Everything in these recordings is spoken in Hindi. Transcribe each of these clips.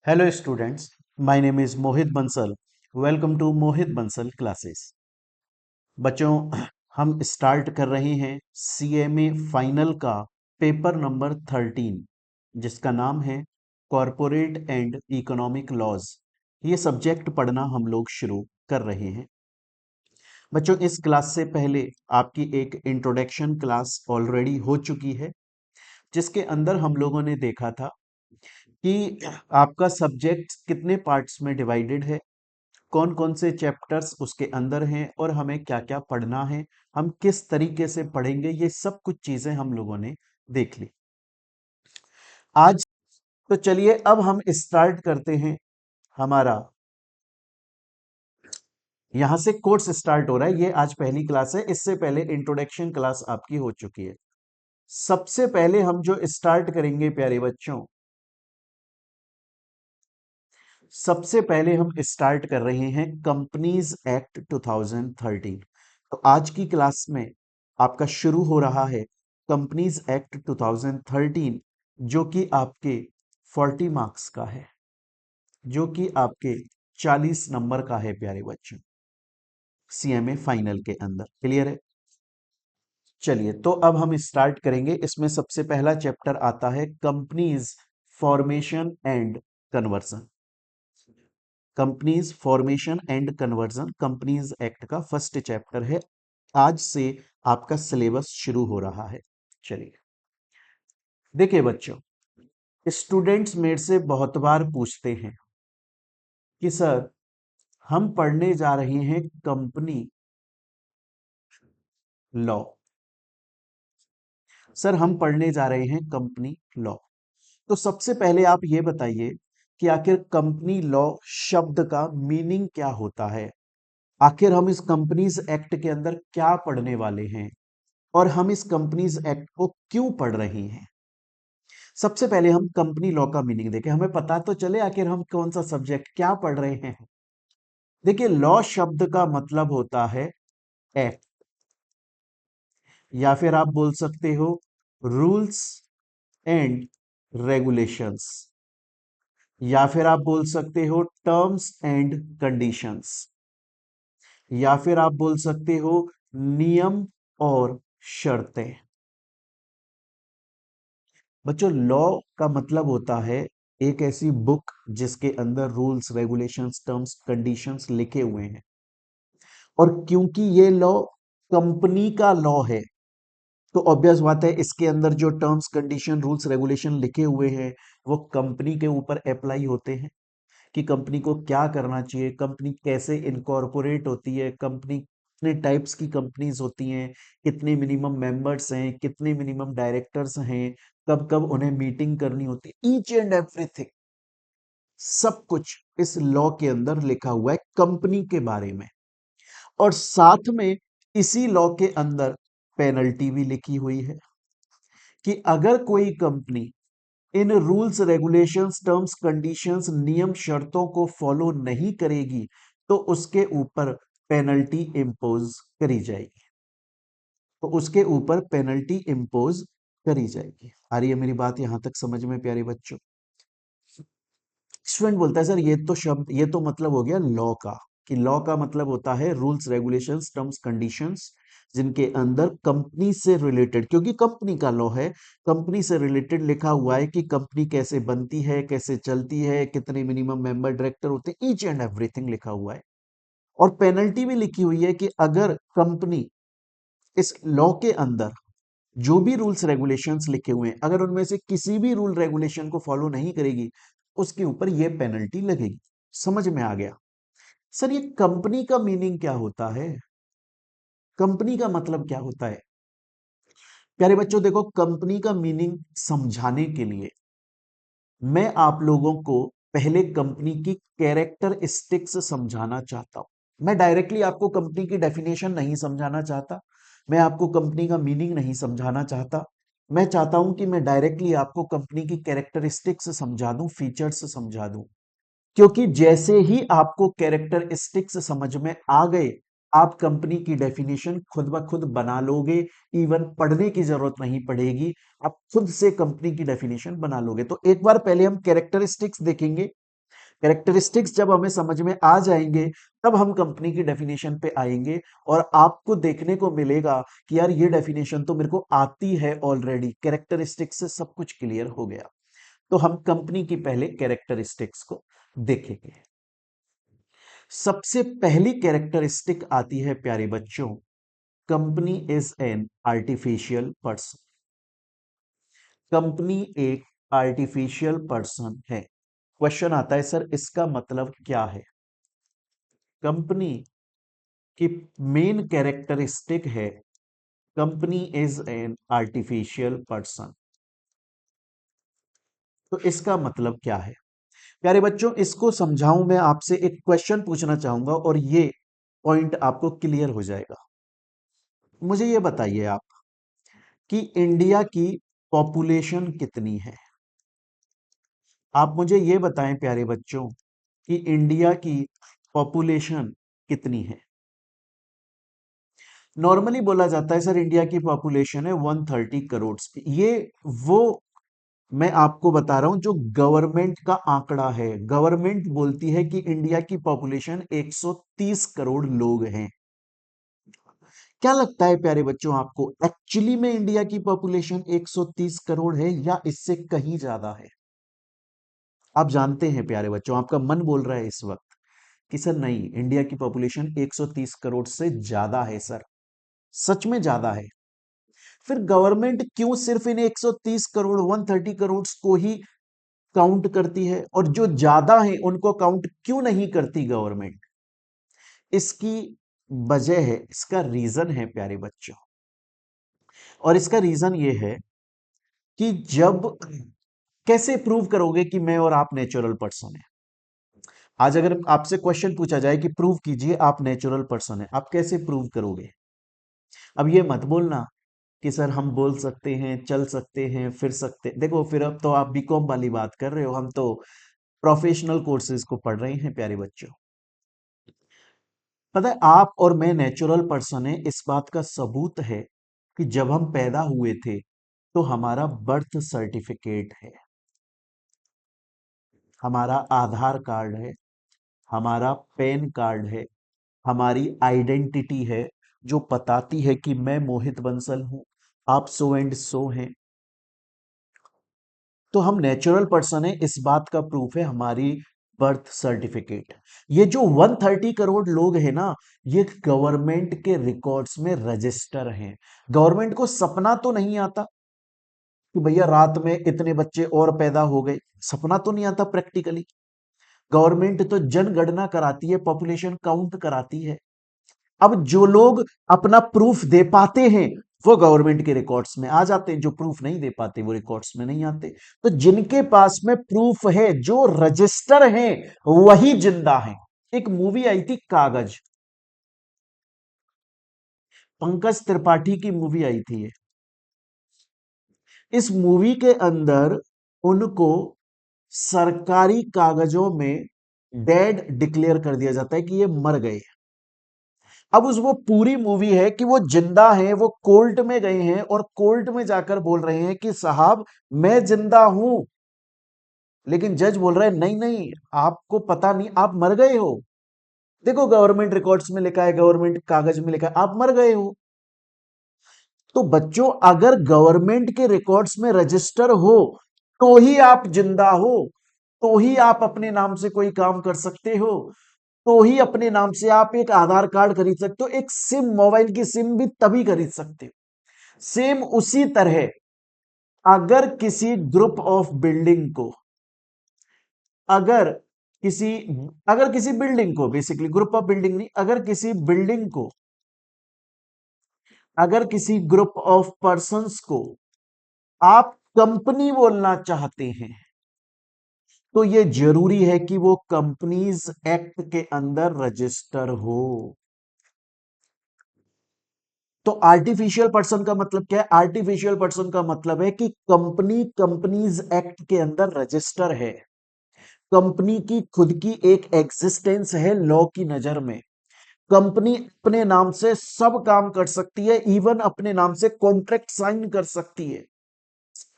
Hello students, my name is Mohit Bansal. Welcome to Mohit Bansal classes. बच्चों हम स्टार्ट कर रहे हैं CMA फाइनल का पेपर नंबर 13 जिसका नाम है कॉरपोरेट एंड इकोनॉमिक लॉज। ये सब्जेक्ट पढ़ना हम लोग शुरू कर रहे हैं। बच्चों इस क्लास से पहले आपकी एक इंट्रोडक्शन क्लास ऑलरेडी हो चुकी है जिसके अंदर हम लोगों ने देखा था कि आपका सब्जेक्ट कितने पार्ट्स में डिवाइडेड है, कौन कौन से चैप्टर्स उसके अंदर हैं और हमें क्या क्या पढ़ना है, हम किस तरीके से पढ़ेंगे, ये सब कुछ चीजें हम लोगों ने देख ली आज। तो चलिए अब हम स्टार्ट करते हैं हमारा यहां से कोर्स स्टार्ट हो रहा है। ये आज पहली क्लास है, इससे पहले इंट्रोडक्शन क्लास आपकी हो चुकी है। सबसे पहले हम जो स्टार्ट करेंगे प्यारे बच्चों, सबसे पहले हम स्टार्ट कर रहे हैं कंपनीज एक्ट 2013। तो आज की क्लास में आपका शुरू हो रहा है कंपनीज एक्ट 2013 जो कि आपके 40 मार्क्स का है, जो कि आपके 40 नंबर का है प्यारे बच्चों, CMA फाइनल के अंदर। क्लियर है? चलिए तो अब हम स्टार्ट करेंगे। इसमें सबसे पहला चैप्टर आता है companies formation and conversion. Companies formation and conversion companies act का फर्स्ट चैप्टर है। आज से आपका सिलेबस शुरू हो रहा है। चलिए देखिए बच्चों, स्टूडेंट्स मेरे से बहुत बार पूछते हैं कि सर हम पढ़ने जा रहे हैं कंपनी लॉ। सर हम पढ़ने जा रहे हैं कंपनी लॉ। तो सबसे पहले आप ये बताइए कि आखिर कंपनी लॉ शब्द का मीनिंग क्या होता है। आखिर हम इस कंपनीज एक्ट के अंदर क्या पढ़ने वाले हैं और हम इस कंपनीज एक्ट को क्यों पढ़ रहे हैं। सबसे पहले हम कंपनी लॉ का मीनिंग देखें, हमें पता तो चले आखिर हम कौन सा सब्जेक्ट क्या पढ़ रहे हैं। देखिए लॉ शब्द का मतलब होता है एक्ट, या फिर आप बोल सकते हो रूल्स एंड रेगुलेशंस, या फिर आप बोल सकते हो टर्म्स एंड कंडीशंस, या फिर आप बोल सकते हो नियम और शर्तें। बच्चों लॉ का मतलब होता है एक ऐसी बुक जिसके अंदर रूल्स रेगुलेशंस टर्म्स कंडीशंस लिखे हुए हैं। और क्योंकि ये लॉ कंपनी का लॉ है तो ऑब्वियस बात है इसके अंदर जो टर्म्स कंडीशन रूल्स रेगुलेशन लिखे हुए हैं वो कंपनी के ऊपर अप्लाई होते हैं कि कंपनी को क्या करना चाहिए, कंपनी कैसे इनकॉर्पोरेट होती है, कंपनी कितने टाइप्स की कंपनीज होती हैं, कितने मिनिमम मेंबर्स हैं, कितने मिनिमम डायरेक्टर्स हैं, कब कब उन्हें मीटिंग करनी होती है, ईच एंड एवरीथिंग सब कुछ इस लॉ के अंदर लिखा हुआ है कंपनी के बारे में। और साथ में इसी लॉ के अंदर पेनल्टी भी लिखी हुई है कि अगर कोई कंपनी इन रूल्स रेगुलेशंस टर्म्स कंडीशंस नियम शर्तों को फॉलो नहीं करेगी तो उसके ऊपर पेनल्टी इंपोज करी जाएगी। तो उसके ऊपर पेनल्टी इंपोज करी जाएगी। आ रही है मेरी बात यहां तक समझ में प्यारे बच्चों? स्टूडेंट बोलता है सर ये तो शब्द, ये तो मतलब हो गया लॉ का, कि लॉ का मतलब होता है रूल्स रेगुलेशंस टर्म्स कंडीशंस जिनके अंदर कंपनी से रिलेटेड, क्योंकि कंपनी का लॉ है, कंपनी से रिलेटेड लिखा हुआ है कि कंपनी कैसे बनती है, कैसे चलती है, कितने मिनिमम मेंबर डायरेक्टर होते हैं, ईच एंड एवरीथिंग लिखा हुआ है। और पेनल्टी भी लिखी हुई है कि अगर कंपनी इस लॉ के अंदर जो भी रूल्स रेगुलेशंस लिखे हुए हैं अगर उनमें से किसी भी रूल रेगुलेशन को फॉलो नहीं करेगी उसके ऊपर यह पेनल्टी लगेगी। समझ में आ गया? सर ये कंपनी का मीनिंग क्या होता है, कंपनी का मतलब क्या होता है? प्यारे बच्चों देखो, कंपनी का मीनिंग समझाने के लिए मैं आप लोगों को पहले कंपनी की कैरेक्टरिस्टिक्स समझाना चाहता हूं। मैं डायरेक्टली आपको कंपनी की डेफिनेशन नहीं समझाना चाहता, मैं आपको कंपनी का मीनिंग नहीं समझाना चाहता। मैं चाहता हूं कि मैं डायरेक्टली आपको कंपनी की कैरेक्टरिस्टिक्स समझा दूं, फीचर्स समझा दूं। क्योंकि जैसे ही आपको कैरेक्टरिस्टिक्स समझ में आ गए आप कंपनी की डेफिनेशन खुद ब खुद बना लोगे, इवन पढ़ने की जरूरत नहीं पड़ेगी, आप खुद से कंपनी की डेफिनेशन बना लोगे। तो एक बार पहले हम कैरेक्टरिस्टिक्स देखेंगे, कैरेक्टरिस्टिक्स जब हमें समझ में आ जाएंगे तब हम कंपनी की डेफिनेशन पे आएंगे और आपको देखने को मिलेगा कि यार ये डेफिनेशन तो मेरे को आती है ऑलरेडी, कैरेक्टरिस्टिक्स से सब कुछ क्लियर हो गया। तो हम कंपनी की पहले कैरेक्टरिस्टिक्स को देखेंगे। सबसे पहली कैरेक्टरिस्टिक आती है प्यारे बच्चों, company is an artificial person. Company एक आर्टिफिशियल पर्सन है। क्वेश्चन आता है सर इसका मतलब क्या है? कंपनी की मेन कैरेक्टरिस्टिक है company is an artificial person. तो इसका मतलब क्या है प्यारे बच्चों? इसको समझाऊं मैं आपसे, एक क्वेश्चन पूछना चाहूंगा और ये पॉइंट आपको क्लियर हो जाएगा। मुझे ये बताइए आप कि इंडिया की पॉपुलेशन कितनी है? आप मुझे ये बताएं प्यारे बच्चों कि इंडिया की पॉपुलेशन कितनी है? नॉर्मली बोला जाता है सर इंडिया की पॉपुलेशन है 130 करोड़ की। ये वो मैं आपको बता रहा हूं जो गवर्नमेंट का आंकड़ा है। गवर्नमेंट बोलती है कि इंडिया की पॉपुलेशन 130 करोड़ लोग हैं। क्या लगता है प्यारे बच्चों आपको, एक्चुअली में इंडिया की पॉपुलेशन 130 करोड़ है या इससे कहीं ज्यादा है? आप जानते हैं प्यारे बच्चों, आपका मन बोल रहा है इस वक्त कि सर नहीं, इंडिया की पॉपुलेशन 130 करोड़ से ज्यादा है सर, सच में ज्यादा है। फिर गवर्नमेंट क्यों सिर्फ इन 130 करोड़ 130 करोड़ को ही काउंट करती है और जो ज्यादा है उनको काउंट क्यों नहीं करती गवर्नमेंट? इसकी वजह है, इसका रीजन है प्यारे बच्चों, और इसका रीजन ये है कि जब कैसे प्रूव करोगे कि मैं और आप नेचुरल पर्सन है? आज अगर आपसे क्वेश्चन पूछा जाए कि प्रूव कीजिए आप नेचुरल पर्सन है, आप कैसे प्रूव करोगे? अब ये मत बोलना कि सर हम बोल सकते हैं, चल सकते हैं, फिर सकते। देखो फिर अब तो आप बीकॉम वाली बात कर रहे हो, हम तो प्रोफेशनल कोर्सेज को पढ़ रहे हैं प्यारे बच्चों। पता है आप और मैं नेचुरल पर्सन है, इस बात का सबूत है कि जब हम पैदा हुए थे तो हमारा बर्थ सर्टिफिकेट है, हमारा आधार कार्ड है, हमारा पैन कार्ड है, हमारी आइडेंटिटी है जो बताती है कि मैं मोहित बंसल हूं, आप सो एंड सो हैं। तो हम नेचुरल पर्सन है, इस बात का प्रूफ है हमारी बर्थ सर्टिफिकेट। ये जो 130 करोड़ लोग हैं ना, ये गवर्नमेंट के रिकॉर्ड्स में रजिस्टर हैं। गवर्नमेंट को सपना तो नहीं आता कि भैया रात में इतने बच्चे और पैदा हो गए, सपना तो नहीं आता प्रैक्टिकली। गवर्नमेंट तो जनगणना कराती है, पॉपुलेशन काउंट कराती है। अब जो लोग अपना प्रूफ दे पाते हैं वो गवर्नमेंट के रिकॉर्ड्स में आ जाते हैं, जो प्रूफ नहीं दे पाते वो रिकॉर्ड्स में नहीं आते। तो जिनके पास में प्रूफ है, जो रजिस्टर हैं, वही जिंदा हैं। एक मूवी आई थी कागज, पंकज त्रिपाठी की मूवी आई थी ये। इस मूवी के अंदर उनको सरकारी कागजों में डेड डिक्लेयर कर दिया जाता है कि ये मर गए। अब उस वो पूरी मूवी है कि वो जिंदा हैं, वो कोर्ट में गए हैं और कोर्ट में जाकर बोल रहे हैं कि साहब मैं जिंदा हूं। लेकिन जज बोल रहा है नहीं नहीं, आपको पता नहीं, आप मर गए हो। देखो गवर्नमेंट रिकॉर्ड्स में लिखा है, गवर्नमेंट कागज में लिखा है आप मर गए हो। तो बच्चों अगर गवर्नमेंट के रिकॉर्ड्स में रजिस्टर हो तो ही आप जिंदा हो, तो ही आप अपने नाम से कोई काम कर सकते हो, तो ही अपने नाम से आप एक आधार कार्ड खरीद सकते हो, एक सिम, मोबाइल की सिम भी तभी खरीद सकते हो। सेम उसी तरह अगर किसी ग्रुप ऑफ बिल्डिंग को, अगर किसी अगर किसी बिल्डिंग को, बेसिकली ग्रुप ऑफ बिल्डिंग नहीं, अगर किसी बिल्डिंग को, अगर किसी ग्रुप ऑफ पर्संस को आप कंपनी बोलना चाहते हैं तो ये जरूरी है कि वो कंपनीज एक्ट के अंदर रजिस्टर हो। तो आर्टिफिशियल पर्सन का मतलब क्या है? आर्टिफिशियल पर्सन का मतलब है कि कंपनी कंपनीज एक्ट के अंदर रजिस्टर है, कंपनी की खुद की एक एग्जिस्टेंस है लॉ की नजर में। कंपनी अपने नाम से सब काम कर सकती है, इवन अपने नाम से कॉन्ट्रैक्ट साइन कर सकती है।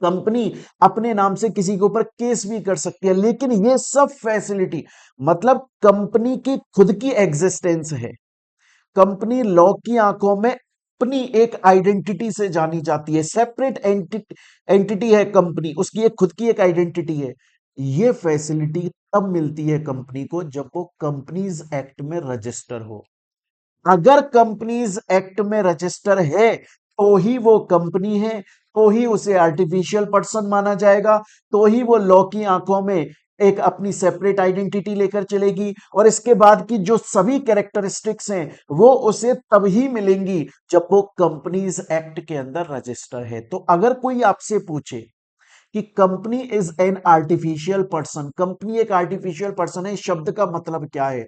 कंपनी अपने नाम से किसी के ऊपर केस भी कर सकती है, लेकिन ये सब फैसिलिटी मतलब कंपनी की खुद की एग्जिस्टेंस है। कंपनी लॉ की आंखों में अपनी एक आइडेंटिटी से जानी जाती है, सेपरेट एंटिटी है कंपनी, उसकी एक खुद की एक आइडेंटिटी है। ये फैसिलिटी तब मिलती है कंपनी को जब वो कंपनीज एक्ट में रजिस्टर हो। अगर कंपनीज एक्ट में रजिस्टर है तो ही वो कंपनी है, तो ही उसे आर्टिफिशियल पर्सन माना जाएगा, तो ही वो लॉ की आंखों में एक अपनी सेपरेट आइडेंटिटी लेकर चलेगी, और इसके बाद की जो सभी कैरेक्टरिस्टिक्स हैं वो उसे तब ही मिलेंगी जब वो कंपनीज एक्ट के अंदर रजिस्टर है। तो अगर कोई आपसे पूछे कि company is an artificial person, company एक आर्टिफिशियल पर्सन है, इस शब्द का मतलब क्या है,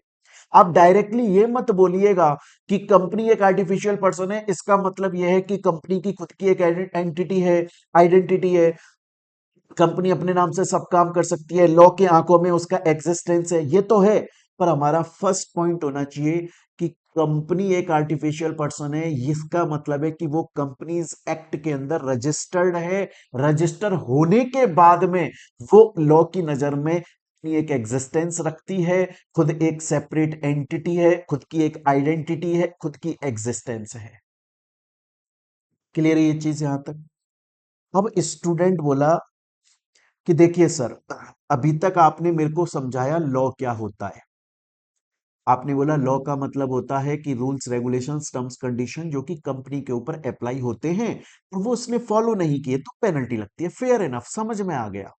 आप डायरेक्टली ये मत बोलिएगा कि कंपनी एक आर्टिफिशियल पर्सन है, इसका मतलब यह है कि कंपनी की खुद की एक एंटिटी है, आइडेंटिटी है, कंपनी अपने नाम से सब काम कर सकती है, लॉ के आंखों में उसका एग्जिस्टेंस है, ये तो है। पर हमारा फर्स्ट पॉइंट होना चाहिए कि कंपनी एक आर्टिफिशियल पर्सन है, इसका मतलब है कि वो कंपनीज एक्ट के अंदर रजिस्टर्ड है, रजिस्टर होने के बाद में वो लॉ की नजर में अपनी एक एग्जिस्टेंस रखती है, खुद एक सेपरेट एंटिटी है, खुद की एक आइडेंटिटी है, खुद की एग्जिस्टेंस है। क्लियर है ये चीज यहां तक? अब स्टूडेंट बोला कि देखिए सर, अभी तक आपने मेरे को समझाया लॉ क्या होता है। आपने बोला लॉ का मतलब होता है कि रूल्स रेगुलेशंस टर्म्स कंडीशन जो कि कंपनी के ऊपर अप्लाई होते हैं और वो उसने फॉलो नहीं किए तो पेनल्टी लगती है। फेयर इनफ, समझ में आ गया।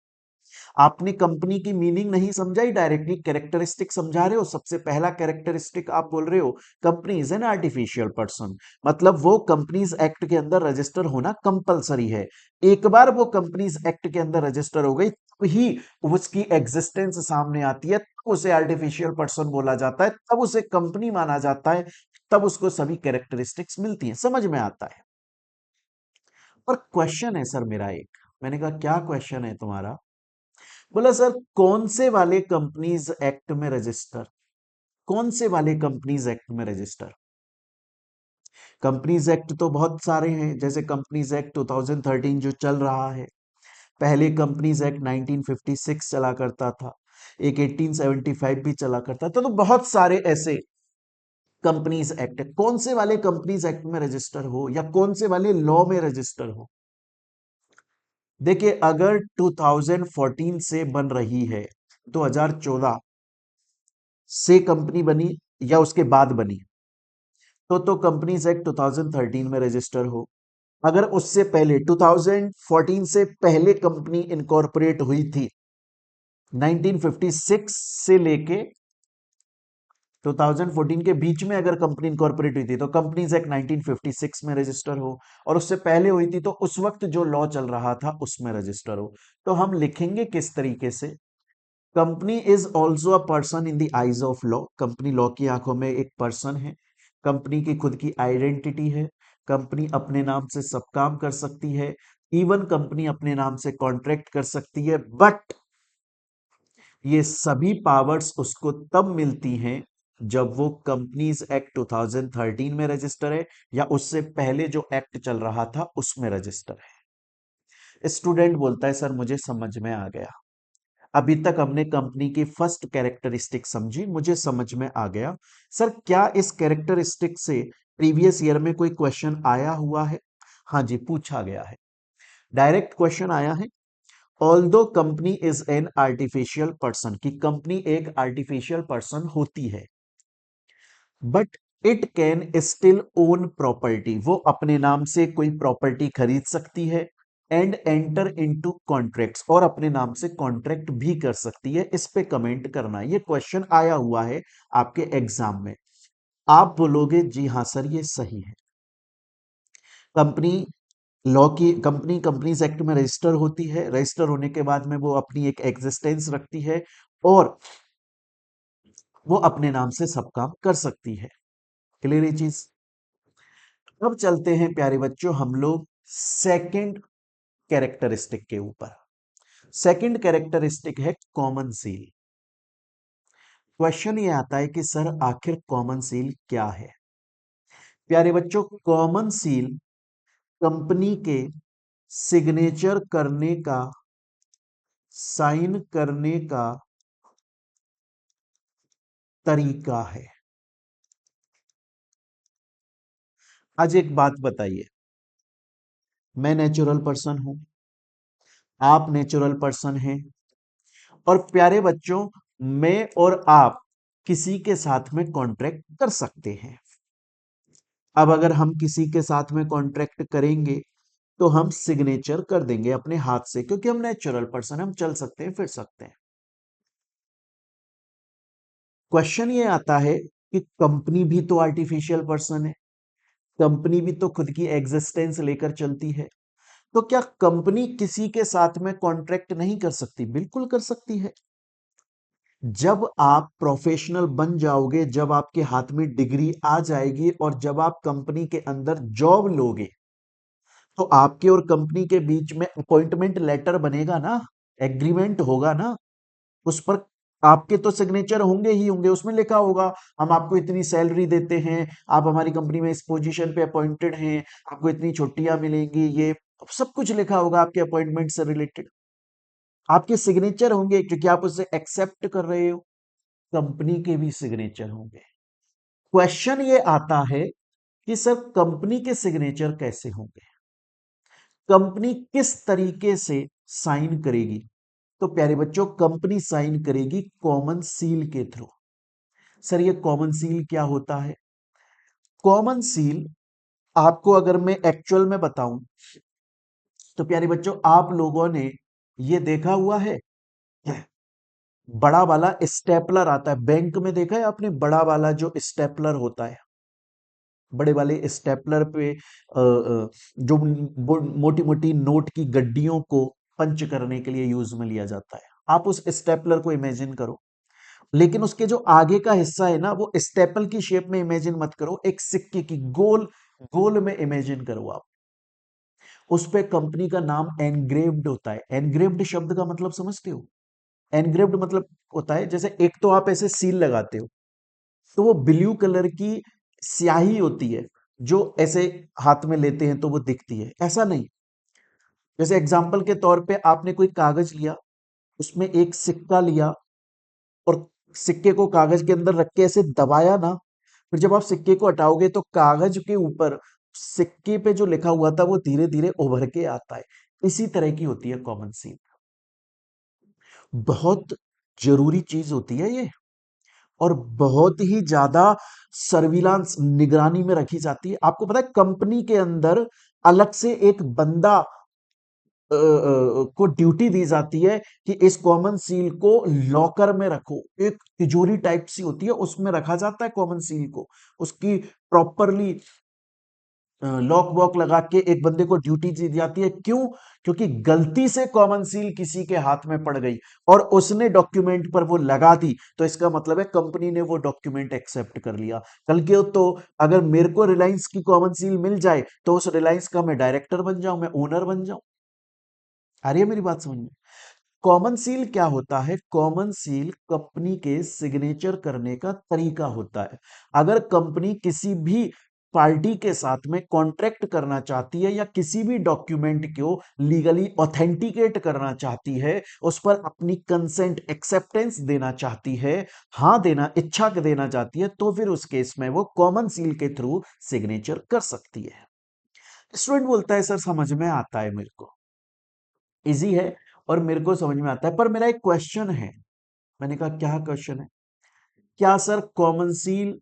आपने कंपनी की मीनिंग नहीं समझाई, डायरेक्टली कैरेक्टरिस्टिक समझा रहे हो। सबसे पहला कैरेक्टरिस्टिक आप बोल रहे हो company is an artificial person, मतलब वो कंपनीज एक्ट के अंदर रजिस्टर होना कंपलसरी है। एक बार वो कंपनीज एक्ट के अंदर रजिस्टर हो गई तो ही उसकी एग्जिस्टेंस सामने आती है, तब उसे आर्टिफिशियल पर्सन बोला जाता है, तब उसे कंपनी माना जाता है, तब उसको सभी कैरेक्टरिस्टिक्स मिलती हैं। समझ में आता है? और क्वेश्चन है सर मेरा एक, मैंने कहा क्या क्वेश्चन है तुम्हारा? बोला सर कौन से वाले कंपनीज एक्ट में रजिस्टर, कौन से वाले कंपनीज एक्ट में रजिस्टर? कंपनीज एक्ट तो बहुत सारे हैं, जैसे कंपनीज एक्ट 2013 जो चल रहा है, पहले कंपनीज एक्ट 1956 चला करता था, एक 1875 भी चला करता था, तो बहुत सारे ऐसे कंपनीज एक्ट है। कौन से वाले कंपनीज एक्ट में रजिस्टर हो या कौन से वाले लॉ में रजिस्टर हो? देखिए अगर 2014 से बन रही है, 2014 से कंपनी बनी या उसके बाद बनी, तो कंपनीज एक्ट 2013 में रजिस्टर हो। अगर उससे पहले 2014 से पहले कंपनी इनकॉर्पोरेट हुई थी, 1956 से लेके 2014 के बीच में अगर कंपनी इनकॉर्पोरेट हुई थी तो कंपनीज एक्ट 1956 में रजिस्टर हो, और उससे पहले हुई थी तो उस वक्त जो लॉ चल रहा था उसमें रजिस्टर हो। तो हम लिखेंगे किस तरीके से? Company is also a person in the eyes of law, company law की आंखों में एक पर्सन है, कंपनी की खुद की आइडेंटिटी है, कंपनी अपने नाम से सब काम कर सकती है, इवन कंपनी अपने नाम से कॉन्ट्रैक्ट कर सकती है, बट ये सभी पावर्स उसको तब मिलती हैं जब वो कंपनीज एक्ट 2013 में रजिस्टर है या उससे पहले जो एक्ट चल रहा था उसमें रजिस्टर है। स्टूडेंट बोलता है सर मुझे समझ में आ गया, अभी तक हमने कंपनी की फर्स्ट कैरेक्टरिस्टिक समझी, मुझे समझ में आ गया। सर क्या इस कैरेक्टरिस्टिक से प्रीवियस ईयर में कोई क्वेश्चन आया हुआ है? हाँ जी, पूछा गया है, डायरेक्ट क्वेश्चन आया है। Although company is an artificial person, की कंपनी एक आर्टिफिशियल पर्सन होती है, but it can still own property, वो अपने नाम से कोई प्रॉपर्टी खरीद सकती है, एंड एंटर इनटू कॉन्ट्रैक्ट्स, और अपने नाम से कॉन्ट्रैक्ट भी कर सकती है। इस पे कमेंट करना, ये क्वेश्चन आया हुआ है आपके एग्जाम में। आप बोलोगे जी हाँ सर ये सही है, कंपनी लॉ की कंपनी कंपनीज एक्ट में रजिस्टर होती है, रजिस्टर होने के बाद में वो अपनी एक एग्जिस्टेंस रखती है और वो अपने नाम से सब काम कर सकती है। क्लियर ये चीज? अब चलते हैं प्यारे बच्चों हम लोग सेकंड कैरेक्टरिस्टिक के ऊपर। सेकंड कैरेक्टरिस्टिक है कॉमन सील। क्वेश्चन ये आता है कि सर आखिर कॉमन सील क्या है? प्यारे बच्चों, कॉमन सील कंपनी के सिग्नेचर करने का, साइन करने का तरीका है। आज एक बात बताइए, मैं नेचुरल पर्सन हूं, आप नेचुरल पर्सन हैं, और प्यारे बच्चों, मैं और आप किसी के साथ में कॉन्ट्रैक्ट कर सकते हैं। अब अगर हम किसी के साथ में कॉन्ट्रैक्ट करेंगे तो हम सिग्नेचर कर देंगे अपने हाथ से, क्योंकि हम नेचुरल पर्सन, हम चल सकते हैं, फिर सकते हैं। क्वेश्चन ये आता है कि कंपनी भी तो आर्टिफिशियल पर्सन है, कंपनी भी तो खुद की एग्जिस्टेंस लेकर चलती है, तो क्या कंपनी किसी के साथ में कॉन्ट्रैक्ट नहीं कर सकती? बिल्कुल कर सकती है। जब आप प्रोफेशनल बन जाओगे, जब आपके हाथ में डिग्री आ जाएगी और जब आप कंपनी के अंदर जॉब लोगे, तो आपके और कंपनी के बीच में अपॉइंटमेंट लेटर बनेगा ना, एग्रीमेंट होगा ना, उस पर आपके तो सिग्नेचर होंगे ही होंगे। उसमें लिखा होगा हम आपको इतनी सैलरी देते हैं, आप हमारी कंपनी में इस पोजीशन पे अपॉइंटेड हैं, आपको इतनी छुट्टियां मिलेंगी, ये सब कुछ लिखा होगा आपके अपॉइंटमेंट से रिलेटेड। आपके सिग्नेचर होंगे क्योंकि आप उसे एक्सेप्ट कर रहे हो। कंपनी के भी सिग्नेचर होंगे। क्वेश्चन ये आता है कि सर कंपनी के सिग्नेचर कैसे होंगे, कंपनी किस तरीके से साइन करेगी? तो प्यारे बच्चों, कंपनी साइन करेगी कॉमन सील के थ्रू। सर ये कॉमन सील क्या होता है? कॉमन सील आपको अगर मैं एक्चुअल में बताऊं तो प्यारे बच्चों, आप लोगों ने ये देखा हुआ है, बड़ा वाला स्टेपलर आता है बैंक में, देखा है आपने? बड़ा वाला जो स्टेपलर होता है, बड़े वाले स्टेपलर पे जो मोटी मोटी नोट की गड्डियों को पंच करने के लिए यूज में लिया जाता है। आप उस स्टेपलर को इमेजिन करो, लेकिन उसके जो आगे का हिस्सा है ना, वो स्टेपल की शेप में इमेजिन मत करो, एक सिक्के की गोल गोल में इमेजिन करो आप। उस पे कंपनी का नाम एनग्रेव्ड होता है। एनग्रेव्ड शब्द का मतलब समझते हो? एनग्रेव्ड मतलब होता है, जैसे एक तो आप ऐसे सील लगाते हो, तो वो ब्लू कलर की स्याही होती है जो ऐसे हाथ में लेते हैं तो वो दिखती है, ऐसा नहीं। जैसे एग्जाम्पल के तौर पे आपने कोई कागज लिया, उसमें एक सिक्का लिया, और सिक्के को कागज के अंदर रख के ऐसे दबाया ना, फिर जब आप सिक्के को हटाओगे तो कागज के ऊपर सिक्के पे जो लिखा हुआ था वो धीरे धीरे उभर के आता है। इसी तरह की होती है कॉमन सील। बहुत जरूरी चीज होती है ये, और बहुत ही ज्यादा सर्विलांस, निगरानी में रखी जाती है। आपको पता है कंपनी के अंदर अलग से एक बंदा को ड्यूटी दी जाती है कि इस कॉमन सील को लॉकर में रखो। एक तिजोरी टाइप सी होती है, उसमें रखा जाता है कॉमन सील को, उसकी प्रॉपरली लॉक वॉक लगा के एक बंदे को ड्यूटी दी जाती है। क्यों? क्योंकि गलती से कॉमन सील किसी के हाथ में पड़ गई और उसने डॉक्यूमेंट पर वो लगा दी, तो इसका मतलब है कंपनी ने वो डॉक्यूमेंट एक्सेप्ट कर लिया। कल के तो अगर मेरे को रिलायंस की कॉमन सील मिल जाए तो उस रिलायंस का मैं डायरेक्टर बन जाऊं, मैं ओनर बन जाऊं। आ रही है मेरी बात समझ में? कॉमन सील क्या होता है? कॉमन सील कंपनी के सिग्नेचर करने का तरीका होता है। अगर कंपनी किसी भी पार्टी के साथ में कॉन्ट्रैक्ट करना चाहती है या किसी भी डॉक्यूमेंट को लीगली ऑथेंटिकेट करना चाहती है, उस पर अपनी कंसेंट, एक्सेप्टेंस देना चाहती है, हाँ देना, इच्छा देना चाहती है, तो फिर उस केस में वो कॉमन सील के थ्रू सिग्नेचर कर सकती है। स्टूडेंट बोलता है सर समझ में आता है मेरे को, इजी है और मेरे को समझ में आता है, पर मेरा एक क्वेश्चन है। मैंने कहा क्या क्वेश्चन है? क्या सर कॉमन सील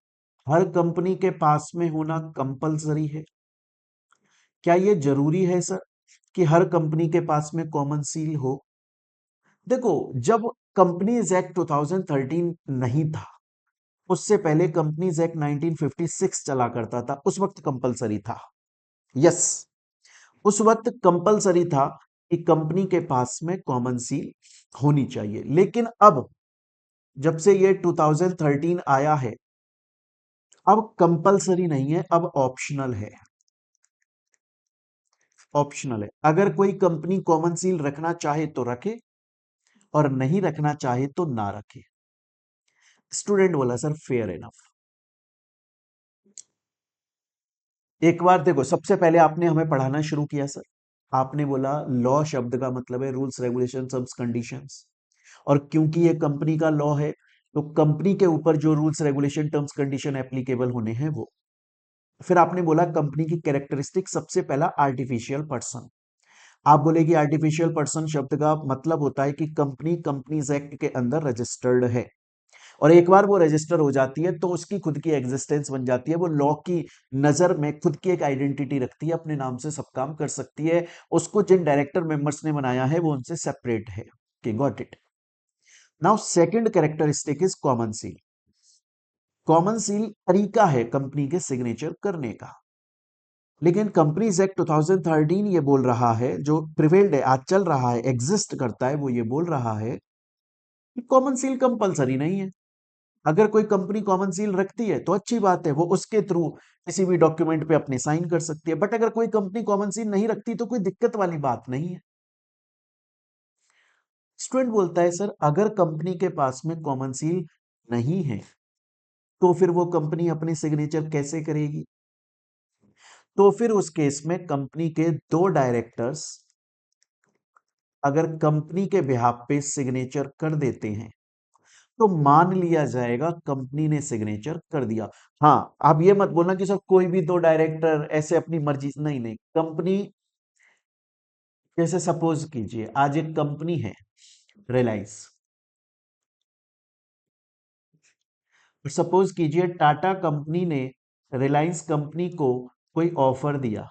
हर कंपनी के पास में होना कंपलसरी है? क्या ये जरूरी है सर कि हर कंपनी के पास में कॉमन सील हो? देखो, जब कंपनीज एक्ट 2013 नहीं था, उससे पहले कंपनीज एक्ट 1956 चला करता था, उस वक्त कंपलसरी था। यस, उस वक्त कंपलसरी था कि कंपनी के पास में कॉमन सील होनी चाहिए। लेकिन अब जब से ये 2013 आया है, अब कंपलसरी नहीं है, अब ऑप्शनल है। ऑप्शनल है, अगर कोई कंपनी कॉमन सील रखना चाहे तो रखे और नहीं रखना चाहे तो ना रखे। स्टूडेंट बोला सर फेयर इनफ। एक बार देखो, सबसे पहले आपने हमें पढ़ाना शुरू किया सर, आपने बोला लॉ शब्द का मतलब है रूल्स रेगुलेशन टर्म्स कंडीशंस, और क्योंकि ये कंपनी का लॉ है तो कंपनी के ऊपर जो rules regulation terms condition applicable होने हैं वो। फिर आपने बोला कंपनी की कैरेक्टरिस्टिक, सबसे पहला आर्टिफिशियल पर्सन। आप बोले कि आर्टिफिशियल पर्सन शब्द का मतलब होता है कि कंपनी कंपनीज एक्ट के अंदर रजिस्टर्ड है, और एक बार वो रजिस्टर हो जाती है तो उसकी खुद की एग्जिस्टेंस बन जाती है, वो लॉ की नजर में खुद की एक आइडेंटिटी रखती है, अपने नाम से सब काम कर सकती है, उसको जिन डायरेक्टर मेंबर्स ने बनाया है वो उनसे सेपरेट है। Got it. Now second characteristic is common seal. Common seal तरीका है कंपनी के सिग्नेचर करने का, लेकिन कंपनीज एक्ट 2013 ये बोल रहा है, जो प्रिवेल्ड है, आज चल रहा है, एग्जिस्ट करता है, वो ये बोल रहा है कि कॉमन सील कंपलसरी नहीं है। अगर कोई कंपनी कॉमन सील रखती है तो अच्छी बात है, वो उसके थ्रू किसी भी डॉक्यूमेंट पे अपने साइन कर सकती है, बट अगर कोई कंपनी कॉमन सील नहीं रखती तो कोई दिक्कत वाली बात नहीं है। स्टूडेंट बोलता है सर अगर कंपनी के पास में कॉमन सील नहीं है तो फिर वो कंपनी अपने सिग्नेचर कैसे करेगी? तो फिर उस केस में कंपनी के दो डायरेक्टर्स अगर कंपनी के बिहाफ पे सिग्नेचर कर देते हैं तो मान लिया जाएगा कंपनी ने सिग्नेचर कर दिया। हाँ, आप ये मत बोलना कि सर कोई भी दो डायरेक्टर ऐसे अपनी मर्जी, नहीं नहीं, कंपनी, जैसे सपोज कीजिए आज एक कंपनी है रिलायंस, सपोज कीजिए टाटा कंपनी ने रिलायंस कंपनी को कोई ऑफर दिया।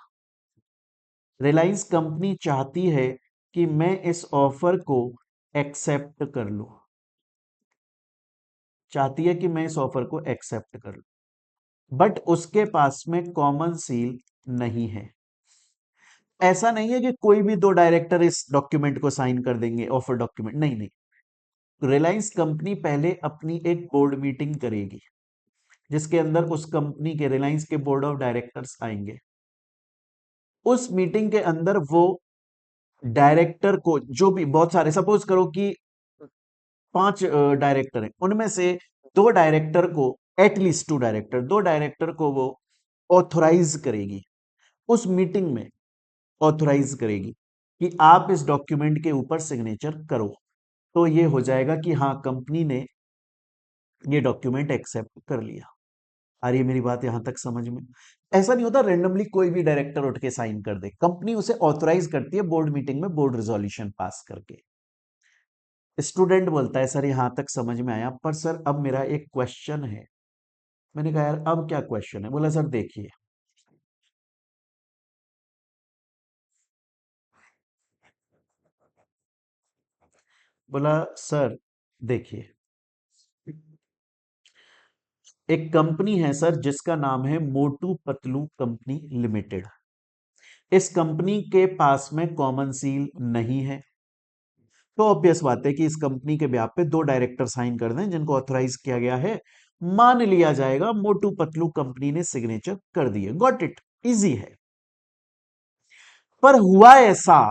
रिलायंस कंपनी चाहती है कि मैं इस ऑफर को एक्सेप्ट कर लूं, चाहती है कि मैं इस ऑफर को एक्सेप्ट कर लूं, बट उसके पास में कॉमन सील नहीं है। ऐसा नहीं है कि कोई भी दो डायरेक्टर इस डॉक्यूमेंट को साइन कर देंगे, ऑफर डॉक्यूमेंट, नहीं नहीं। रिलायंस कंपनी पहले अपनी एक बोर्ड मीटिंग करेगी जिसके अंदर उस कंपनी के, रिलायंस के बोर्ड ऑफ डायरेक्टर्स आएंगे। उस मीटिंग के अंदर वो डायरेक्टर को, जो भी, बहुत सारे, सपोज करो कि 5 डायरेक्टर हैं, उनमें से दो डायरेक्टर को, एटलीस्ट 2 डायरेक्टर, दो डायरेक्टर को वो ऑथोराइज करेगी, उस मीटिंग में ऑथोराइज करेगी कि आप इस डॉक्यूमेंट के ऊपर सिग्नेचर करो। तो ये हो जाएगा कि हाँ कंपनी ने ये डॉक्यूमेंट एक्सेप्ट कर लिया। आ रही है मेरी बात यहां तक समझ में? ऐसा नहीं होता रेंडमली कोई भी डायरेक्टर उठ के साइन कर दे, कंपनी उसे ऑथराइज करती है बोर्ड मीटिंग में बोर्ड रिजोल्यूशन पास करके। स्टूडेंट बोलता है सर यहां तक समझ में आया, पर सर अब मेरा एक क्वेश्चन है। मैंने कहा यार अब क्या क्वेश्चन है? बोला सर देखिए, बोला सर देखिए, एक कंपनी है सर जिसका नाम है मोटू पतलू कंपनी लिमिटेड। इस कंपनी के पास में कॉमन सील नहीं है, तो ऑब्वियस बात है कि इस कंपनी के ब्याह पे दो डायरेक्टर साइन कर दें जिनको ऑथराइज किया गया है, मान लिया जाएगा मोटू पतलू कंपनी ने सिग्नेचर कर दिए। गॉट इट, इजी है। पर हुआ ऐसा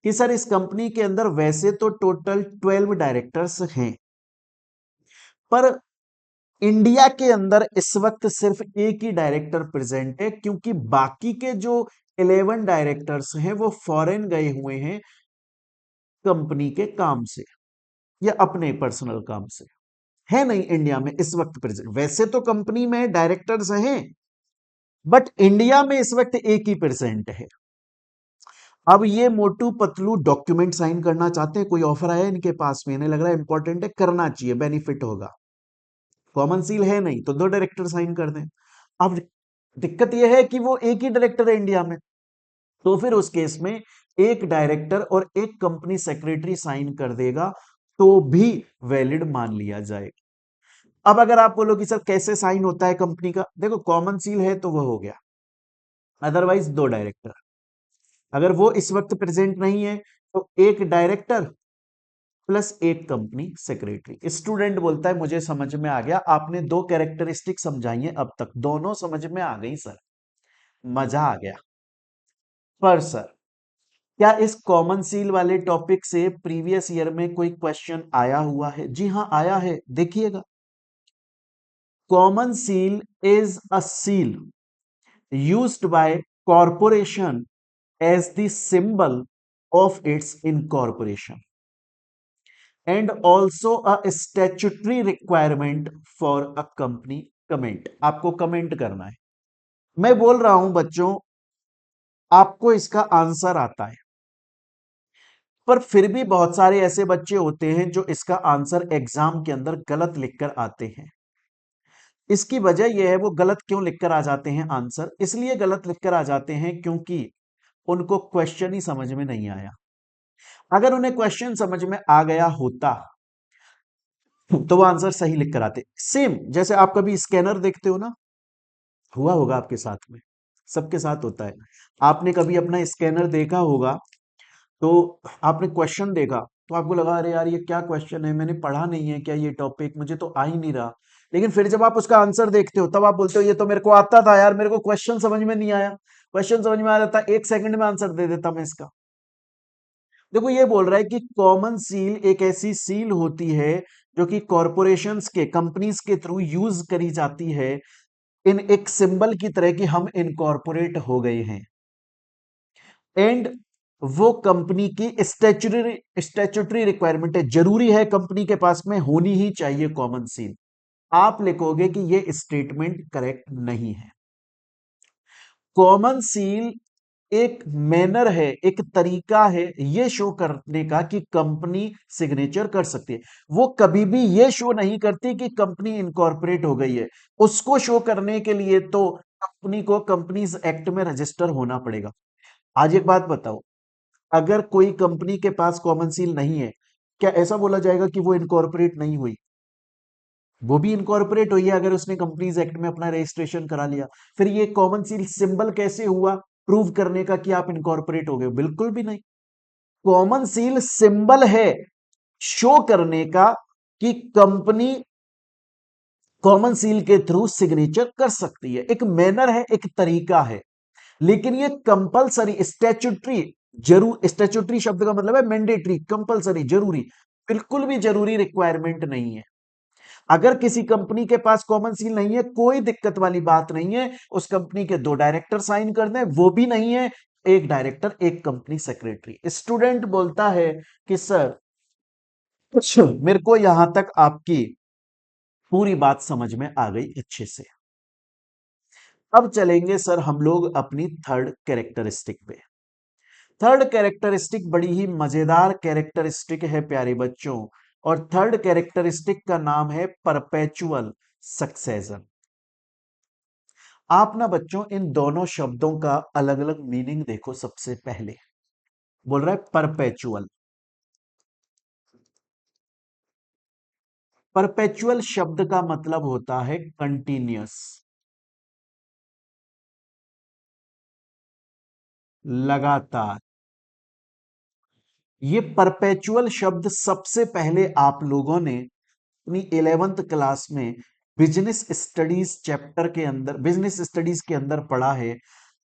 कि सर इस कंपनी के अंदर वैसे तो टोटल 12 डायरेक्टर्स हैं, पर इंडिया के अंदर इस वक्त सिर्फ एक ही डायरेक्टर प्रेजेंट है, क्योंकि बाकी के जो 11 डायरेक्टर्स हैं वो फॉरेन गए हुए हैं कंपनी के काम से या अपने पर्सनल काम से, है नहीं इंडिया में इस वक्त प्रेजेंट। वैसे तो कंपनी में डायरेक्टर्स हैं, बट इंडिया में इस वक्त एक ही प्रेजेंट है। अब ये मोटू पतलू डॉक्यूमेंट साइन करना चाहते हैं, कोई ऑफर आया इनके पास में, इन्हें लग रहा है इंपॉर्टेंट है, करना चाहिए, बेनिफिट होगा, कॉमन सील है नहीं तो दो डायरेक्टर साइन कर दें। अब दिक्कत यह है कि वो एक ही डायरेक्टर है इंडिया में, तो फिर उस केस में एक डायरेक्टर और एक कंपनी सेक्रेटरी साइन कर देगा तो भी वैलिड मान लिया जाएगा। अब अगर आप बोलो कि सर कैसे साइन होता है कंपनी का, देखो कॉमन सील है तो वो हो गया, अदरवाइज दो डायरेक्टर, अगर वो इस वक्त प्रेजेंट नहीं है तो एक डायरेक्टर प्लस एक कंपनी सेक्रेटरी। स्टूडेंट बोलता है मुझे समझ में आ गया, आपने दो कैरेक्टरिस्टिक समझाई है, अब तक दोनों समझ में आ गई सर, मजा आ गया। पर सर क्या इस कॉमन सील वाले टॉपिक से प्रीवियस ईयर में कोई क्वेश्चन आया हुआ है? जी हां आया है, देखिएगा। Common seal is a seal used by corporation as the symbol of its incorporation and also a statutory requirement for a company comment. आपको कमेंट करना है। मैं बोल रहा हूं बच्चों, आपको इसका आंसर आता है, पर फिर भी बहुत सारे ऐसे बच्चे होते हैं जो इसका आंसर एग्जाम के अंदर गलत लिखकर आते हैं। इसकी वजह यह है, वो गलत क्यों लिखकर आ जाते हैं आंसर? इसलिए गलत लिखकर आ जाते हैं क्योंकि उनको क्वेश्चन ही समझ में नहीं आया। अगर उन्हें क्वेश्चन समझ में आ गया होता तो वो आंसर सही लिख कर आते। सेम जैसे आप कभी स्कैनर देखते हो ना, हुआ होगा आपके साथ में, सबके साथ होता है। आपने कभी अपना स्कैनर देखा होगा, तो आपने क्वेश्चन देखा तो आपको लगा अरे यार ये क्या क्वेश्चन है, मैंने पढ़ा नहीं है क्या ये टॉपिक, मुझे तो आ ही नहीं रहा। लेकिन फिर जब आप उसका आंसर देखते हो तब आप बोलते हो ये तो मेरे को आता था यार, मेरे को क्वेश्चन समझ में नहीं आया। क्वेश्चन समझ में आ जाता, 1 सेकंड में आंसर दे देता मैं इसका। देखो ये बोल रहा है कि कॉमन सील एक ऐसी सील होती है जो कि कॉरपोरेशंस के, कंपनीज के थ्रू यूज करी जाती है इन एक सिंबल की तरह कि हम इनकॉर्पोरेट हो गए हैं, एंड वो कंपनी की स्टैट्यूटरी रिक्वायरमेंट है, जरूरी है कंपनी के पास में होनी ही चाहिए कॉमन सील। आप लिखोगे कि ये स्टेटमेंट करेक्ट नहीं है। कॉमन सील एक मैनर है, एक तरीका है ये शो करने का कि कंपनी सिग्नेचर कर सकती है। वो कभी भी ये शो नहीं करती कि कंपनी इनकॉर्पोरेट हो गई है। उसको शो करने के लिए तो कंपनी को कंपनीज एक्ट में रजिस्टर होना पड़ेगा। आज एक बात बताओ, अगर कोई कंपनी के पास कॉमन सील नहीं है, क्या ऐसा बोला जाएगा कि वो इनकॉर्पोरेट नहीं हुई? वो भी इनकॉर्पोरेट हुई है अगर उसने कंपनीज एक्ट में अपना रजिस्ट्रेशन करा लिया। फिर ये कॉमन सील सिंबल कैसे हुआ प्रूव करने का कि आप इनकॉर्पोरेट हो गए? बिल्कुल भी नहीं। कॉमन सील सिंबल है शो करने का कि कंपनी कॉमन सील के थ्रू सिग्नेचर कर सकती है। एक मैनर है, एक तरीका है, लेकिन ये कंपलसरी स्टैट्यूटरी, जरूर, स्टैट्यूटरी शब्द का मतलब है मैंडेटरी, कंपलसरी, जरूरी, बिल्कुल भी जरूरी रिक्वायरमेंट नहीं है। अगर किसी कंपनी के पास कॉमन सील नहीं है, कोई दिक्कत वाली बात नहीं है, उस कंपनी के 2 डायरेक्टर साइन कर दें, वो भी नहीं है, एक डायरेक्टर एक कंपनी सेक्रेटरी। स्टूडेंट बोलता है कि सर मेरे को यहां तक आपकी पूरी बात समझ में आ गई अच्छे से। अब चलेंगे सर हम लोग अपनी थर्ड कैरेक्टरिस्टिक पे। थर्ड कैरेक्टरिस्टिक बड़ी ही मजेदार कैरेक्टरिस्टिक है प्यारे बच्चों, और थर्ड कैरेक्टरिस्टिक का नाम है परपेचुअल सक्सेशन। आप ना बच्चों इन दोनों शब्दों का अलग अलग मीनिंग देखो। सबसे पहले बोल रहा है परपेचुअल। परपेचुअल शब्द का मतलब होता है कंटिन्यूअस, लगातार। ये परपेचुअल शब्द सबसे पहले आप लोगों ने अपनी 11th क्लास में बिजनेस स्टडीज चैप्टर के अंदर, बिजनेस स्टडीज के अंदर पढ़ा है।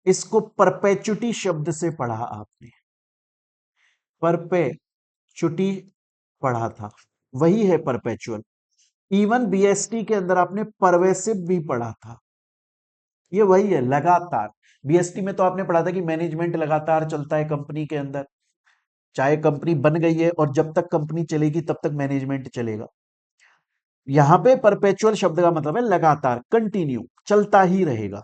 इसको परपेचुटी शब्द से पढ़ा आपने, परपेचुटी पढ़ा था, वही है परपेचुअल। इवन बीएसटी के अंदर आपने परवेसिव भी पढ़ा था, ये वही है, लगातार। बीएसटी में तो आपने पढ़ा था कि मैनेजमेंट लगातार चलता है कंपनी के अंदर, चाहे कंपनी बन गई है और जब तक कंपनी चलेगी तब तक मैनेजमेंट चलेगा। यहां पे परपेचुअल शब्द का मतलब है लगातार, कंटिन्यू, चलता ही रहेगा।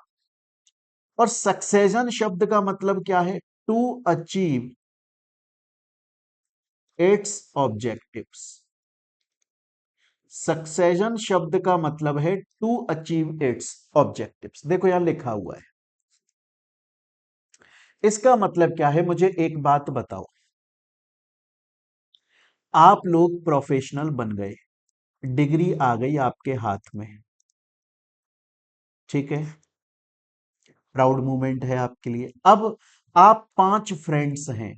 और सक्सेशन शब्द का मतलब क्या है? To achieve its objectives. Succession शब्द का मतलब है टू अचीव इट्स ऑब्जेक्टिव्स। देखो यहां लिखा हुआ है, इसका मतलब क्या है? मुझे एक बात बताओ, आप लोग प्रोफेशनल बन गए, डिग्री आ गई आपके हाथ में, ठीक है, प्राउड मोमेंट है आपके लिए। अब आप 5 फ्रेंड्स हैं,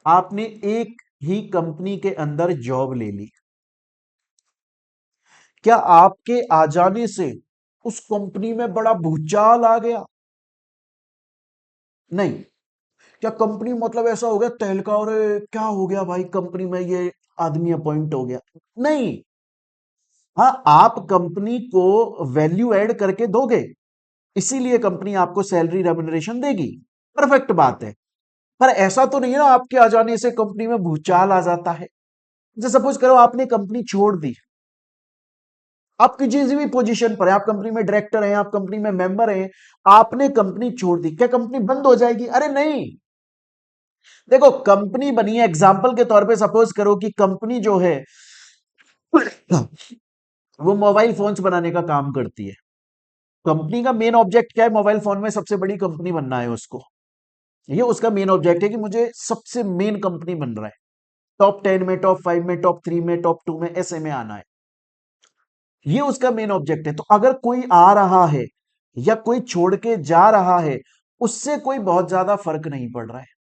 आपने एक ही कंपनी के अंदर जॉब ले ली। क्या आपके आ जाने से उस कंपनी में बड़ा भूचाल आ गया? नहीं। क्या कंपनी मतलब ऐसा हो गया तहलका, और क्या हो गया भाई कंपनी में ये आदमी अपॉइंट हो गया? नहीं। हाँ, आप कंपनी को वैल्यू ऐड करके दोगे, इसीलिए कंपनी आपको सैलरी रेम्युनरेशन देगी, परफेक्ट बात है। पर ऐसा तो नहीं है ना आपके आ जाने से कंपनी में भूचाल आ जाता है। जैसे सपोज करो आपने कंपनी छोड़ दी, आप किसी भी पोजीशन पर है, आप कंपनी में डायरेक्टर हैं, आप कंपनी में मेंबर हैं, आपने कंपनी छोड़ दी, क्या कंपनी बंद हो जाएगी? अरे नहीं। देखो कंपनी बनी है, एग्जांपल के तौर पे सपोज करो कि कंपनी जो है वो मोबाइल फोन्स बनाने का काम करती है। कंपनी का मेन ऑब्जेक्ट क्या है? मोबाइल फोन में सबसे बड़ी कंपनी बनना है उसको। ये उसका मेन ऑब्जेक्ट है कि मुझे सबसे मेन कंपनी बन रहा है, टॉप 10 में, टॉप 5 में, टॉप 3 में, टॉप 2 में, ऐसे में आना है। ये उसका मेन ऑब्जेक्ट है। तो अगर कोई आ रहा है या कोई छोड़ के जा रहा है, उससे कोई बहुत ज्यादा फर्क नहीं पड़ रहा है।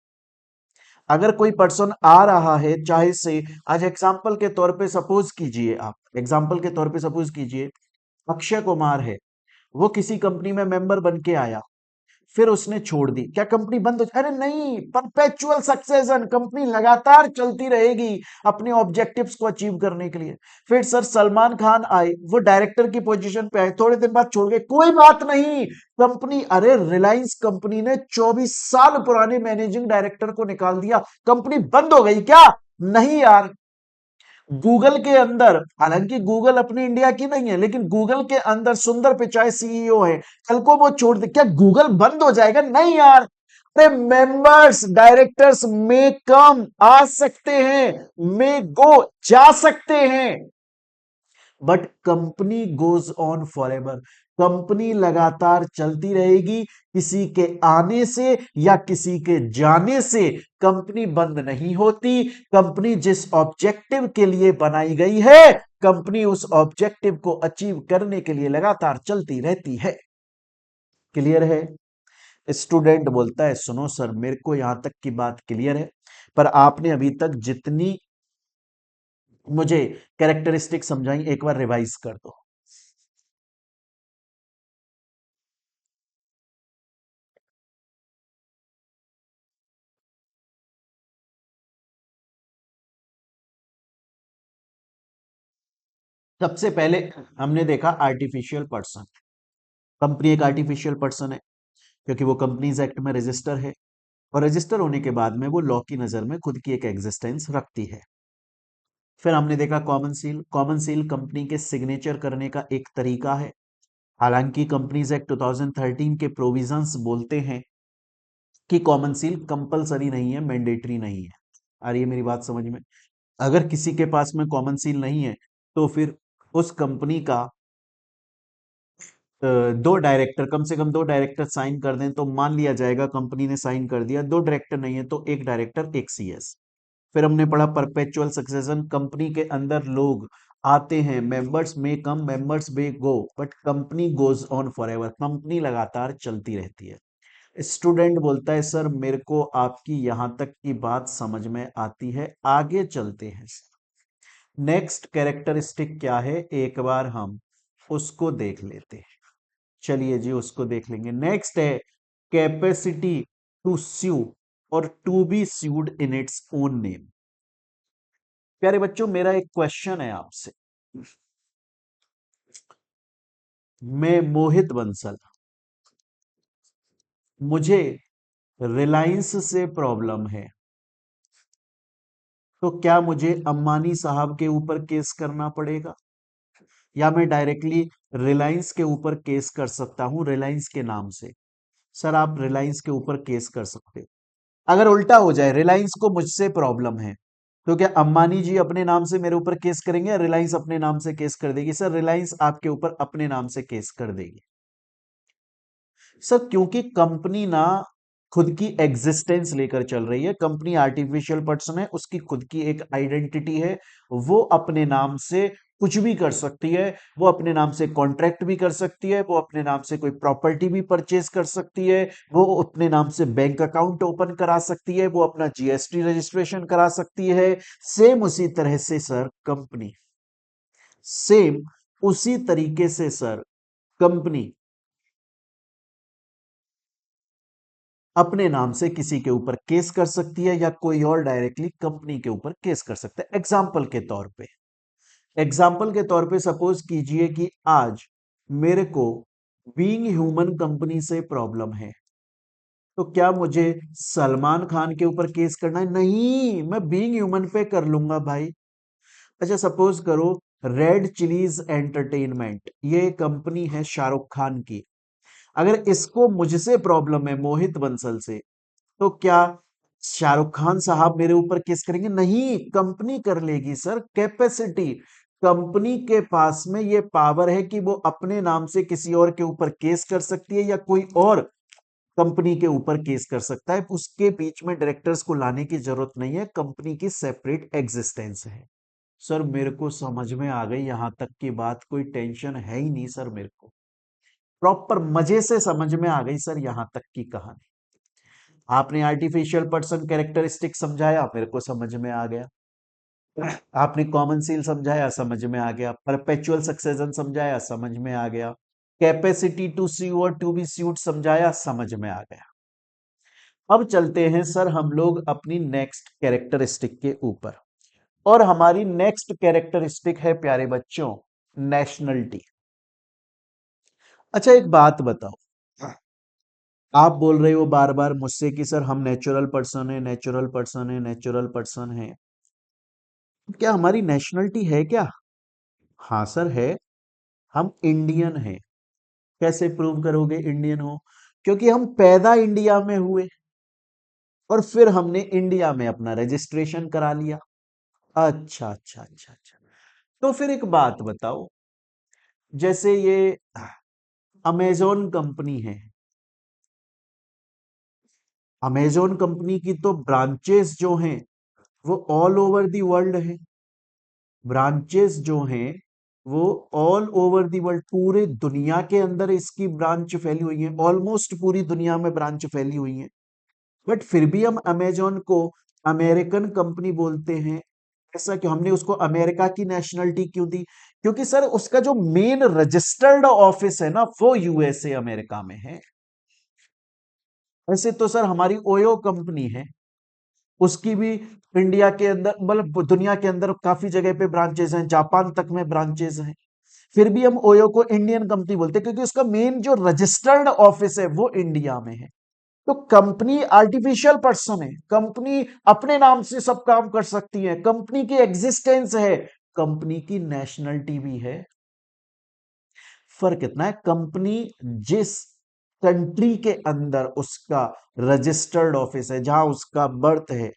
अगर कोई पर्सन आ रहा है, चाहे से आज एग्जाम्पल के तौर पे सपोज कीजिए, आप एग्जाम्पल के तौर पे सपोज कीजिए अक्षय कुमार है, वो किसी कंपनी में मेंबर बन के आया, फिर उसने छोड़ दी, क्या कंपनी बंद हो? अरे नहीं, परपेचुअल सक्सेशन, कंपनी लगातार चलती रहेगी अपने ऑब्जेक्टिव्स को अचीव करने के लिए। फिर सर सलमान खान आए, वो डायरेक्टर की पोजीशन पे आए, थोड़े दिन बाद छोड़ गए, कोई बात नहीं, कंपनी, अरे रिलायंस कंपनी ने 24 साल पुराने मैनेजिंग डायरेक्टर को निकाल दिया, कंपनी बंद हो गई क्या? नहीं यार। गूगल के अंदर, हालांकि गूगल अपनी इंडिया की नहीं है, लेकिन गूगल के अंदर सुंदर पिचाई सीईओ है, कल को वो छोड़ दे, क्या गूगल बंद हो जाएगा? नहीं यार। अरे मेंबर्स डायरेक्टर्स में कम आ सकते हैं, में गो जा सकते हैं, but company goes on forever. Company लगातार चलती रहेगी, किसी के आने से या किसी के जाने से कंपनी बंद नहीं होती। कंपनी जिस ऑब्जेक्टिव के लिए बनाई गई है, कंपनी उस ऑब्जेक्टिव को अचीव करने के लिए लगातार चलती रहती है। क्लियर है? स्टूडेंट बोलता है सुनो सर, मेरे को यहां तक की बात क्लियर है, पर आपने अभी तक जितनी मुझे कैरेक्टरिस्टिक समझाई एक बार रिवाइज कर दो। सबसे पहले हमने देखा आर्टिफिशियल पर्सन। कंपनी एक आर्टिफिशियल पर्सन है क्योंकि वो कंपनीज एक्ट में रजिस्टर है, और रजिस्टर होने के बाद में वो लॉ की नजर में खुद की एक एग्जिस्टेंस रखती है। फिर हमने देखा common seal. Common seal company के सिग्नेचर करने का एक तरीका है। हालांकि कंपनीज एक्ट 2013 के प्रोविजंस बोलते हैं कि कॉमन सील कंपलसरी नहीं है, मैंडेटरी नहीं है। आ रही है मेरी बात समझ में? अगर किसी के पास में कॉमन सील नहीं है, तो फिर उस कंपनी का दो डायरेक्टर, कम से कम दो डायरेक्टर साइन कर दें तो मान लिया जाएगा कंपनी ने साइन कर दिया। दो डायरेक्टर नहीं है तो एक डायरेक्टर एक सीएस। फिर हमने पढ़ा परपेचुअल सक्सेशन। कंपनी के अंदर लोग आते हैं, मेंबर्स में come, members may go, but company goes on for ever, company लगातार चलती रहती है। स्टूडेंट बोलता है सर मेरे को आपकी यहां तक की बात समझ में आती है, आगे चलते हैं। नेक्स्ट कैरेक्टरिस्टिक क्या है, एक बार हम उसको देख लेते हैं। चलिए जी, उसको देख लेंगे। नेक्स्ट है कैपेसिटी टू स्यू और to be sued in its own name. प्यारे बच्चों, मेरा एक क्वेश्चन है आपसे। मैं मोहित बंसल, मुझे रिलायंस से प्रॉब्लम है, तो क्या मुझे अंबानी साहब के ऊपर केस करना पड़ेगा, या मैं डायरेक्टली रिलायंस के ऊपर केस कर सकता हूं रिलायंस के नाम से? सर आप रिलायंस के ऊपर केस कर सकते हो। अगर उल्टा हो जाए, रिलायंस को मुझसे प्रॉब्लम है, तो क्या अंबानी जी अपने नाम से मेरे ऊपर केस करेंगे या रिलायंस अपने नाम से केस कर देगी? सर रिलायंस आपके ऊपर अपने नाम से केस कर देगी। सर क्योंकि कंपनी ना खुद की एग्जिस्टेंस लेकर चल रही है, कंपनी आर्टिफिशियल पर्सन है, उसकी खुद की एक आइडेंटिटी है, वो अपने नाम से कुछ भी कर सकती है। वो अपने नाम से कॉन्ट्रैक्ट भी कर सकती है, वो अपने नाम से कोई प्रॉपर्टी भी परचेज कर सकती है, वो अपने नाम से बैंक अकाउंट ओपन करा सकती है, वो अपना जीएसटी रजिस्ट्रेशन करा सकती है। सेम उसी तरह से सर कंपनी, सेम उसी तरीके से सर कंपनी अपने नाम से किसी के ऊपर केस कर सकती है, या कोई और डायरेक्टली कंपनी के ऊपर केस कर सकता है। एग्जाम्पल के तौर पे सपोज कीजिए कि आज मेरे को बीइंग ह्यूमन कंपनी से प्रॉब्लम है, तो क्या मुझे सलमान खान के ऊपर केस करना है? नहीं, मैं बीइंग ह्यूमन पे कर लूंगा भाई। अच्छा सपोज करो, रेड चिलीज एंटरटेनमेंट, ये कंपनी है शाहरुख खान की। अगर इसको मुझसे प्रॉब्लम है, मोहित बंसल से, तो क्या शाहरुख खान साहब मेरे ऊपर केस करेंगे? नहीं, कंपनी कर लेगी सर। कैपेसिटी, कंपनी के पास में ये पावर है कि वो अपने नाम से किसी और के ऊपर केस कर सकती है या कोई और कंपनी के ऊपर केस कर सकता है। उसके बीच में डायरेक्टर्स को लाने की जरूरत नहीं है, कंपनी की सेपरेट एग्जिस्टेंस है। सर मेरे को समझ में आ गई यहां तक की बात, कोई टेंशन है ही नहीं सर, मेरे को प्रॉपर मजे से समझ में आ गई सर यहां तक की कहानी। आपने आर्टिफिशियल पर्सन कैरेक्टरिस्टिक समझाया, मेरे को समझ में आ गया। आपने कॉमन सील समझाया, समझ में आ गया। परपेचुअल सक्सेशन समझाया, समझ में आ गया। कैपेसिटी टू सी और टू बी स्यूट समझाया, समझ में आ गया। अब चलते हैं सर हम लोग अपनी नेक्स्ट कैरेक्टरिस्टिक के ऊपर, और हमारी नेक्स्ट कैरेक्टरिस्टिक है प्यारे बच्चों, नेशनलिटी। अच्छा एक बात बताओ, आप बोल रहे हो बार बार मुझसे कि सर हम नेचुरल पर्सन है, नेचुरल पर्सन है, नेचुरल पर्सन है। क्या हमारी नेशनलिटी है क्या? हाँ सर है, हम इंडियन हैं। कैसे प्रूव करोगे इंडियन हो? क्योंकि हम पैदा इंडिया में हुए और फिर हमने इंडिया में अपना रजिस्ट्रेशन करा लिया। अच्छा अच्छा अच्छा अच्छा। तो फिर एक बात बताओ, जैसे ये अमेजोन कंपनी है, अमेजोन कंपनी की तो ब्रांचेस जो हैं वो ऑल ओवर दी वर्ल्ड है। ब्रांचेस जो हैं वो ऑल ओवर दी वर्ल्ड, पूरे दुनिया के अंदर इसकी ब्रांच फैली हुई है, ऑलमोस्ट पूरी दुनिया में ब्रांच फैली हुई है। बट फिर भी हम अमेजोन को अमेरिकन कंपनी बोलते हैं। ऐसा क्यों? हमने उसको अमेरिका की नेशनलिटी क्यों दी? क्योंकि सर उसका जो मेन रजिस्टर्ड ऑफिस है ना, वो यूएसए अमेरिका में है। ऐसे तो सर हमारी ओयो कंपनी है, उसकी भी इंडिया के अंदर, मतलब दुनिया के अंदर काफी जगह पे ब्रांचेस हैं, जापान तक में ब्रांचेस हैं। फिर भी हम ओयो को इंडियन कंपनी बोलते हैं क्योंकि उसका मेन जो रजिस्टर्ड ऑफिस है वो इंडिया में है। तो कंपनी आर्टिफिशियल पर्सन है, कंपनी अपने नाम से सब काम कर सकती है, कंपनी की एग्जिस्टेंस है, कंपनी की नेशनलिटी भी है। फर्क इतना है, कंपनी जिस कंट्री के अंदर उसका रजिस्टर्ड ऑफिस है, जहां उसका बर्थ है,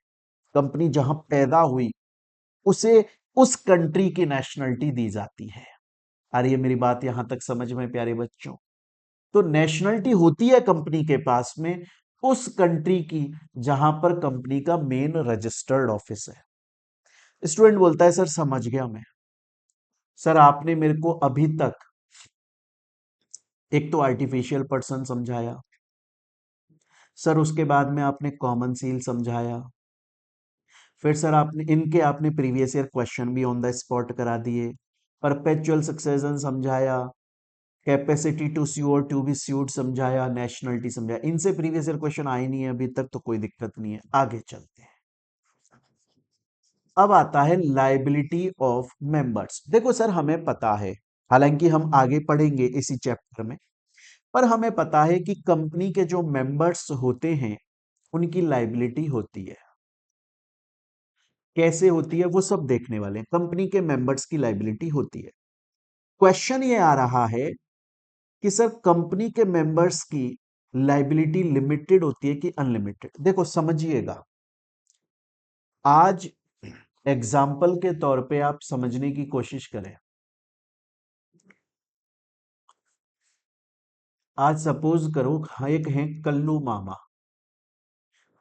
कंपनी जहां पैदा हुई, उसे उस कंट्री की नेशनलिटी दी जाती है। आ रही है मेरी बात यहां तक समझ में प्यारे बच्चों? तो नेशनलिटी होती है कंपनी के पास में उस कंट्री की जहां पर कंपनी का मेन रजिस्टर्ड ऑफिस है। स्टूडेंट बोलता है सर समझ गया मैं। सर आपने मेरे को अभी तक एक तो आर्टिफिशियल पर्सन समझाया, सर उसके बाद में आपने कॉमन सील समझाया, फिर सर आपने इनके आपने प्रीवियस ईयर क्वेश्चन भी ऑन द स्पॉट करा दिए, परपेचुअल सक्सेशन समझाया, कैपेसिटी टू स्यू और टू बी स्यूड समझाया, नेशनलिटी समझाया। इनसे प्रीवियस ईयर क्वेश्चन आए नहीं है अभी तक, तो कोई दिक्कत नहीं है, आगे चलते हैं। अब आता है लाइबिलिटी ऑफ मेंबर्स। देखो सर हमें पता है, हालांकि हम आगे पढ़ेंगे इसी चैप्टर में, पर हमें पता है कि कंपनी के जो मेंबर्स होते हैं उनकी लाइबिलिटी होती है। कैसे होती है वो सब देखने वाले हैं। कंपनी के मेंबर्स की लाइबिलिटी होती है। क्वेश्चन ये आ रहा है कि सर कंपनी के मेंबर्स की लाइबिलिटी लिमिटेड होती है कि अनलिमिटेड? देखो समझिएगा, आज एग्जाम्पल के तौर पे आप समझने की कोशिश करें। आज सपोज करो एक है कल्लू मामा,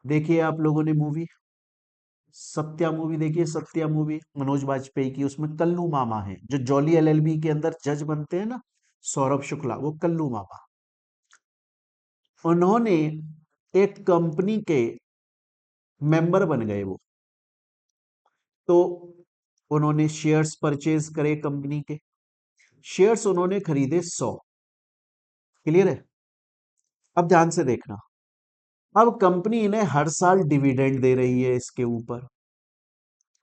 देखिए आप लोगों ने मूवी सत्या मूवी देखिए, सत्या मूवी मनोज बाजपेयी की, उसमें कल्लू मामा है जो जॉली एलएलबी के अंदर जज बनते हैं ना, सौरभ शुक्ला, वो कल्लू मामा। उन्होंने एक कंपनी के मेंबर बन गए वो, तो उन्होंने शेयर्स परचेज करे कंपनी के, शेयर्स उन्होंने खरीदे 100। क्लियर है? अब ध्यान से देखना, अब कंपनी इन्हें हर साल डिविडेंड दे रही है, इसके ऊपर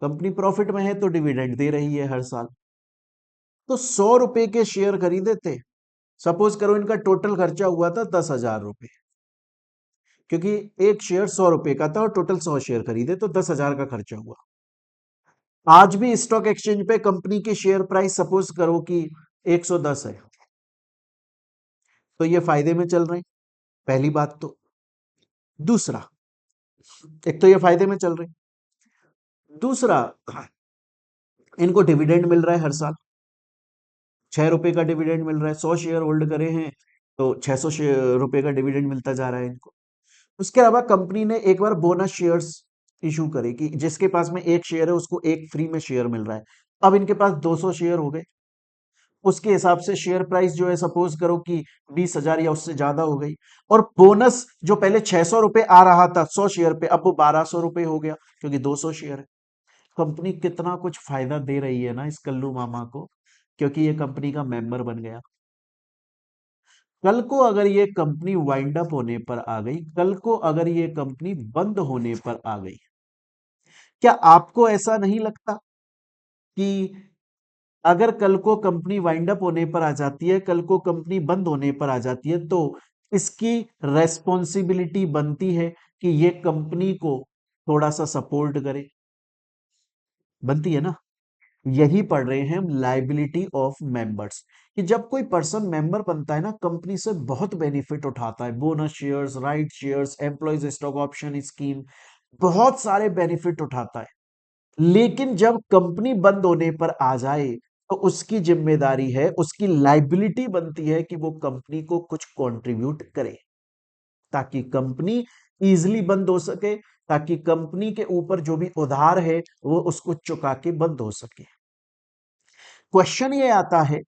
कंपनी प्रॉफिट में है तो डिविडेंड दे रही है हर साल। तो 100 रुपए के शेयर खरीदे थे, सपोज करो इनका टोटल खर्चा हुआ था 10,000 रुपए, क्योंकि एक शेयर 100 रुपए का था और टोटल 100 शेयर खरीदे तो 10,000 का खर्चा हुआ। आज भी स्टॉक एक्सचेंज पे कंपनी की शेयर प्राइस सपोज करो कि 110 है, तो ये फायदे में चल रहे हैं, पहली बात तो। दूसरा, एक तो ये फायदे में चल रहे हैं, दूसरा इनको डिविडेंड मिल रहा है हर साल, 6 रुपए का डिविडेंड मिल रहा है। 100 शेयर होल्ड करे हैं तो 600 रुपए का डिविडेंड मिलता जा रहा है इनको। उसके अलावा कंपनी ने एक बार बोनस शेयर्स इशू करे कि जिसके पास में एक शेयर है उसको एक फ्री में शेयर मिल रहा है। अब इनके पास 200 शेयर हो गए, उसके हिसाब से शेयर प्राइस जो है सपोज करो कि 20,000 या उससे ज्यादा हो गई, और बोनस जो पहले 600 रुपए आ रहा था 100 शेयर पे, अब वो 1200 रुपए हो गया क्योंकि 200 शेयर है। कंपनी कितना कुछ फायदा दे रही है ना इस कल्लू मामा को, क्योंकि ये कंपनी का मेंबर बन गया। कल को अगर ये कंपनी वाइंड अप होने पर आ गई, कल को अगर ये कंपनी बंद होने पर आ गई, क्या आपको ऐसा नहीं लगता कि अगर कल को कंपनी वाइंड अप होने पर आ जाती है, कल को कंपनी बंद होने पर आ जाती है, तो इसकी रेस्पॉन्सिबिलिटी बनती है कि ये कंपनी को थोड़ा सा सपोर्ट करे, बनती है ना। यही पढ़ रहे हैं हम लाइबिलिटी ऑफ मेंबर्स, कि जब कोई पर्सन मेंबर बनता है ना कंपनी से बहुत बेनिफिट उठाता है, bonus shares, right shares, employees stock option scheme, बहुत सारे बेनिफिट उठाता है। लेकिन जब कंपनी बंद होने पर आ जाए तो उसकी जिम्मेदारी है, उसकी लाइबिलिटी बनती है कि वो कंपनी को कुछ कंट्रीब्यूट करे, ताकि कंपनी इजीली बंद हो सके, ताकि कंपनी के ऊपर जो भी उधार है वो उसको चुका के बंद हो सके। क्वेश्चन ये आता है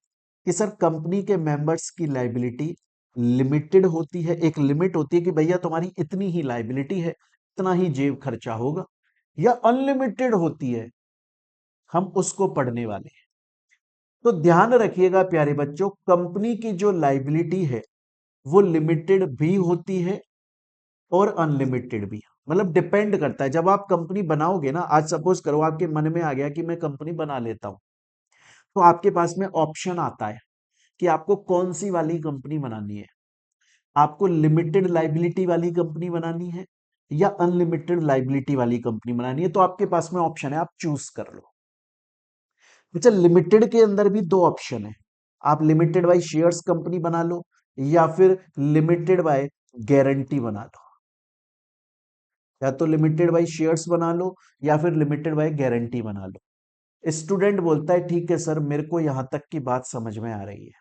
कि सर कंपनी के मेंबर्स की लाइबिलिटी लिमिटेड होती है, एक लिमिट होती है कि भैया तुम्हारी इतनी ही लाइबिलिटी है, इतना ही जेब खर्चा होगा, या अनलिमिटेड होती है, हम उसको पढ़ने वाले हैं। तो ध्यान रखिएगा प्यारे बच्चों, कंपनी की जो लाइबिलिटी है वो लिमिटेड भी होती है और अनलिमिटेड भी, मतलब डिपेंड करता है। जब आप कंपनी बनाओगे ना, आज सपोज करो आपके मन में आ गया कि मैं कंपनी बना लेता हूं, तो आपके पास में ऑप्शन आता है कि आपको कौन सी वाली कंपनी बनानी है। आपको लिमिटेड लाइबिलिटी वाली कंपनी बनानी है या अनलिमिटेड लाइबिलिटी वाली कंपनी बनानी है, तो आपके पास में ऑप्शन है, आप चूज कर लो। अच्छा, लिमिटेड के अंदर भी दो ऑप्शन है, आप लिमिटेड बाय शेयर्स कंपनी बना लो या फिर लिमिटेड बाय गारंटी बना लो, या तो लिमिटेड बाय शेयर्स बना लो या फिर लिमिटेड बाय गारंटी बना लो। स्टूडेंट बोलता है ठीक है सर, मेरे को यहां तक की बात समझ में आ रही है,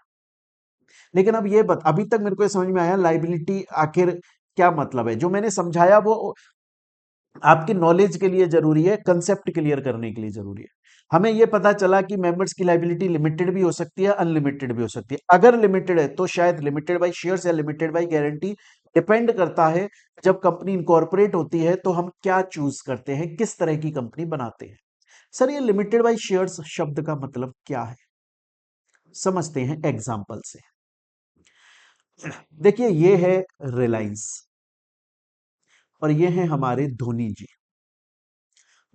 लेकिन अब ये अभी तक मेरे को ये समझ में आया लाइबिलिटी आखिर क्या मतलब है। जो मैंने समझाया वो आपकी नॉलेज के लिए जरूरी है, कंसेप्ट क्लियर करने के लिए जरूरी है। हमें यह पता चला कि मेंबर्स की लाइबिलिटी लिमिटेड भी हो सकती है, अनलिमिटेड भी हो सकती है। अगर लिमिटेड है तो शायद लिमिटेड बाय शेयर्स या लिमिटेड बाय गारंटी, डिपेंड करता है जब कंपनी इनकॉर्पोरेट होती है तो हम क्या चूज करते हैं, किस तरह की कंपनी बनाते हैं। सर ये लिमिटेड बाय शेयर्स शब्द का मतलब क्या है, समझते हैं एग्जाम्पल से। देखिए ये है रिलायंस और ये है हमारे धोनी जी।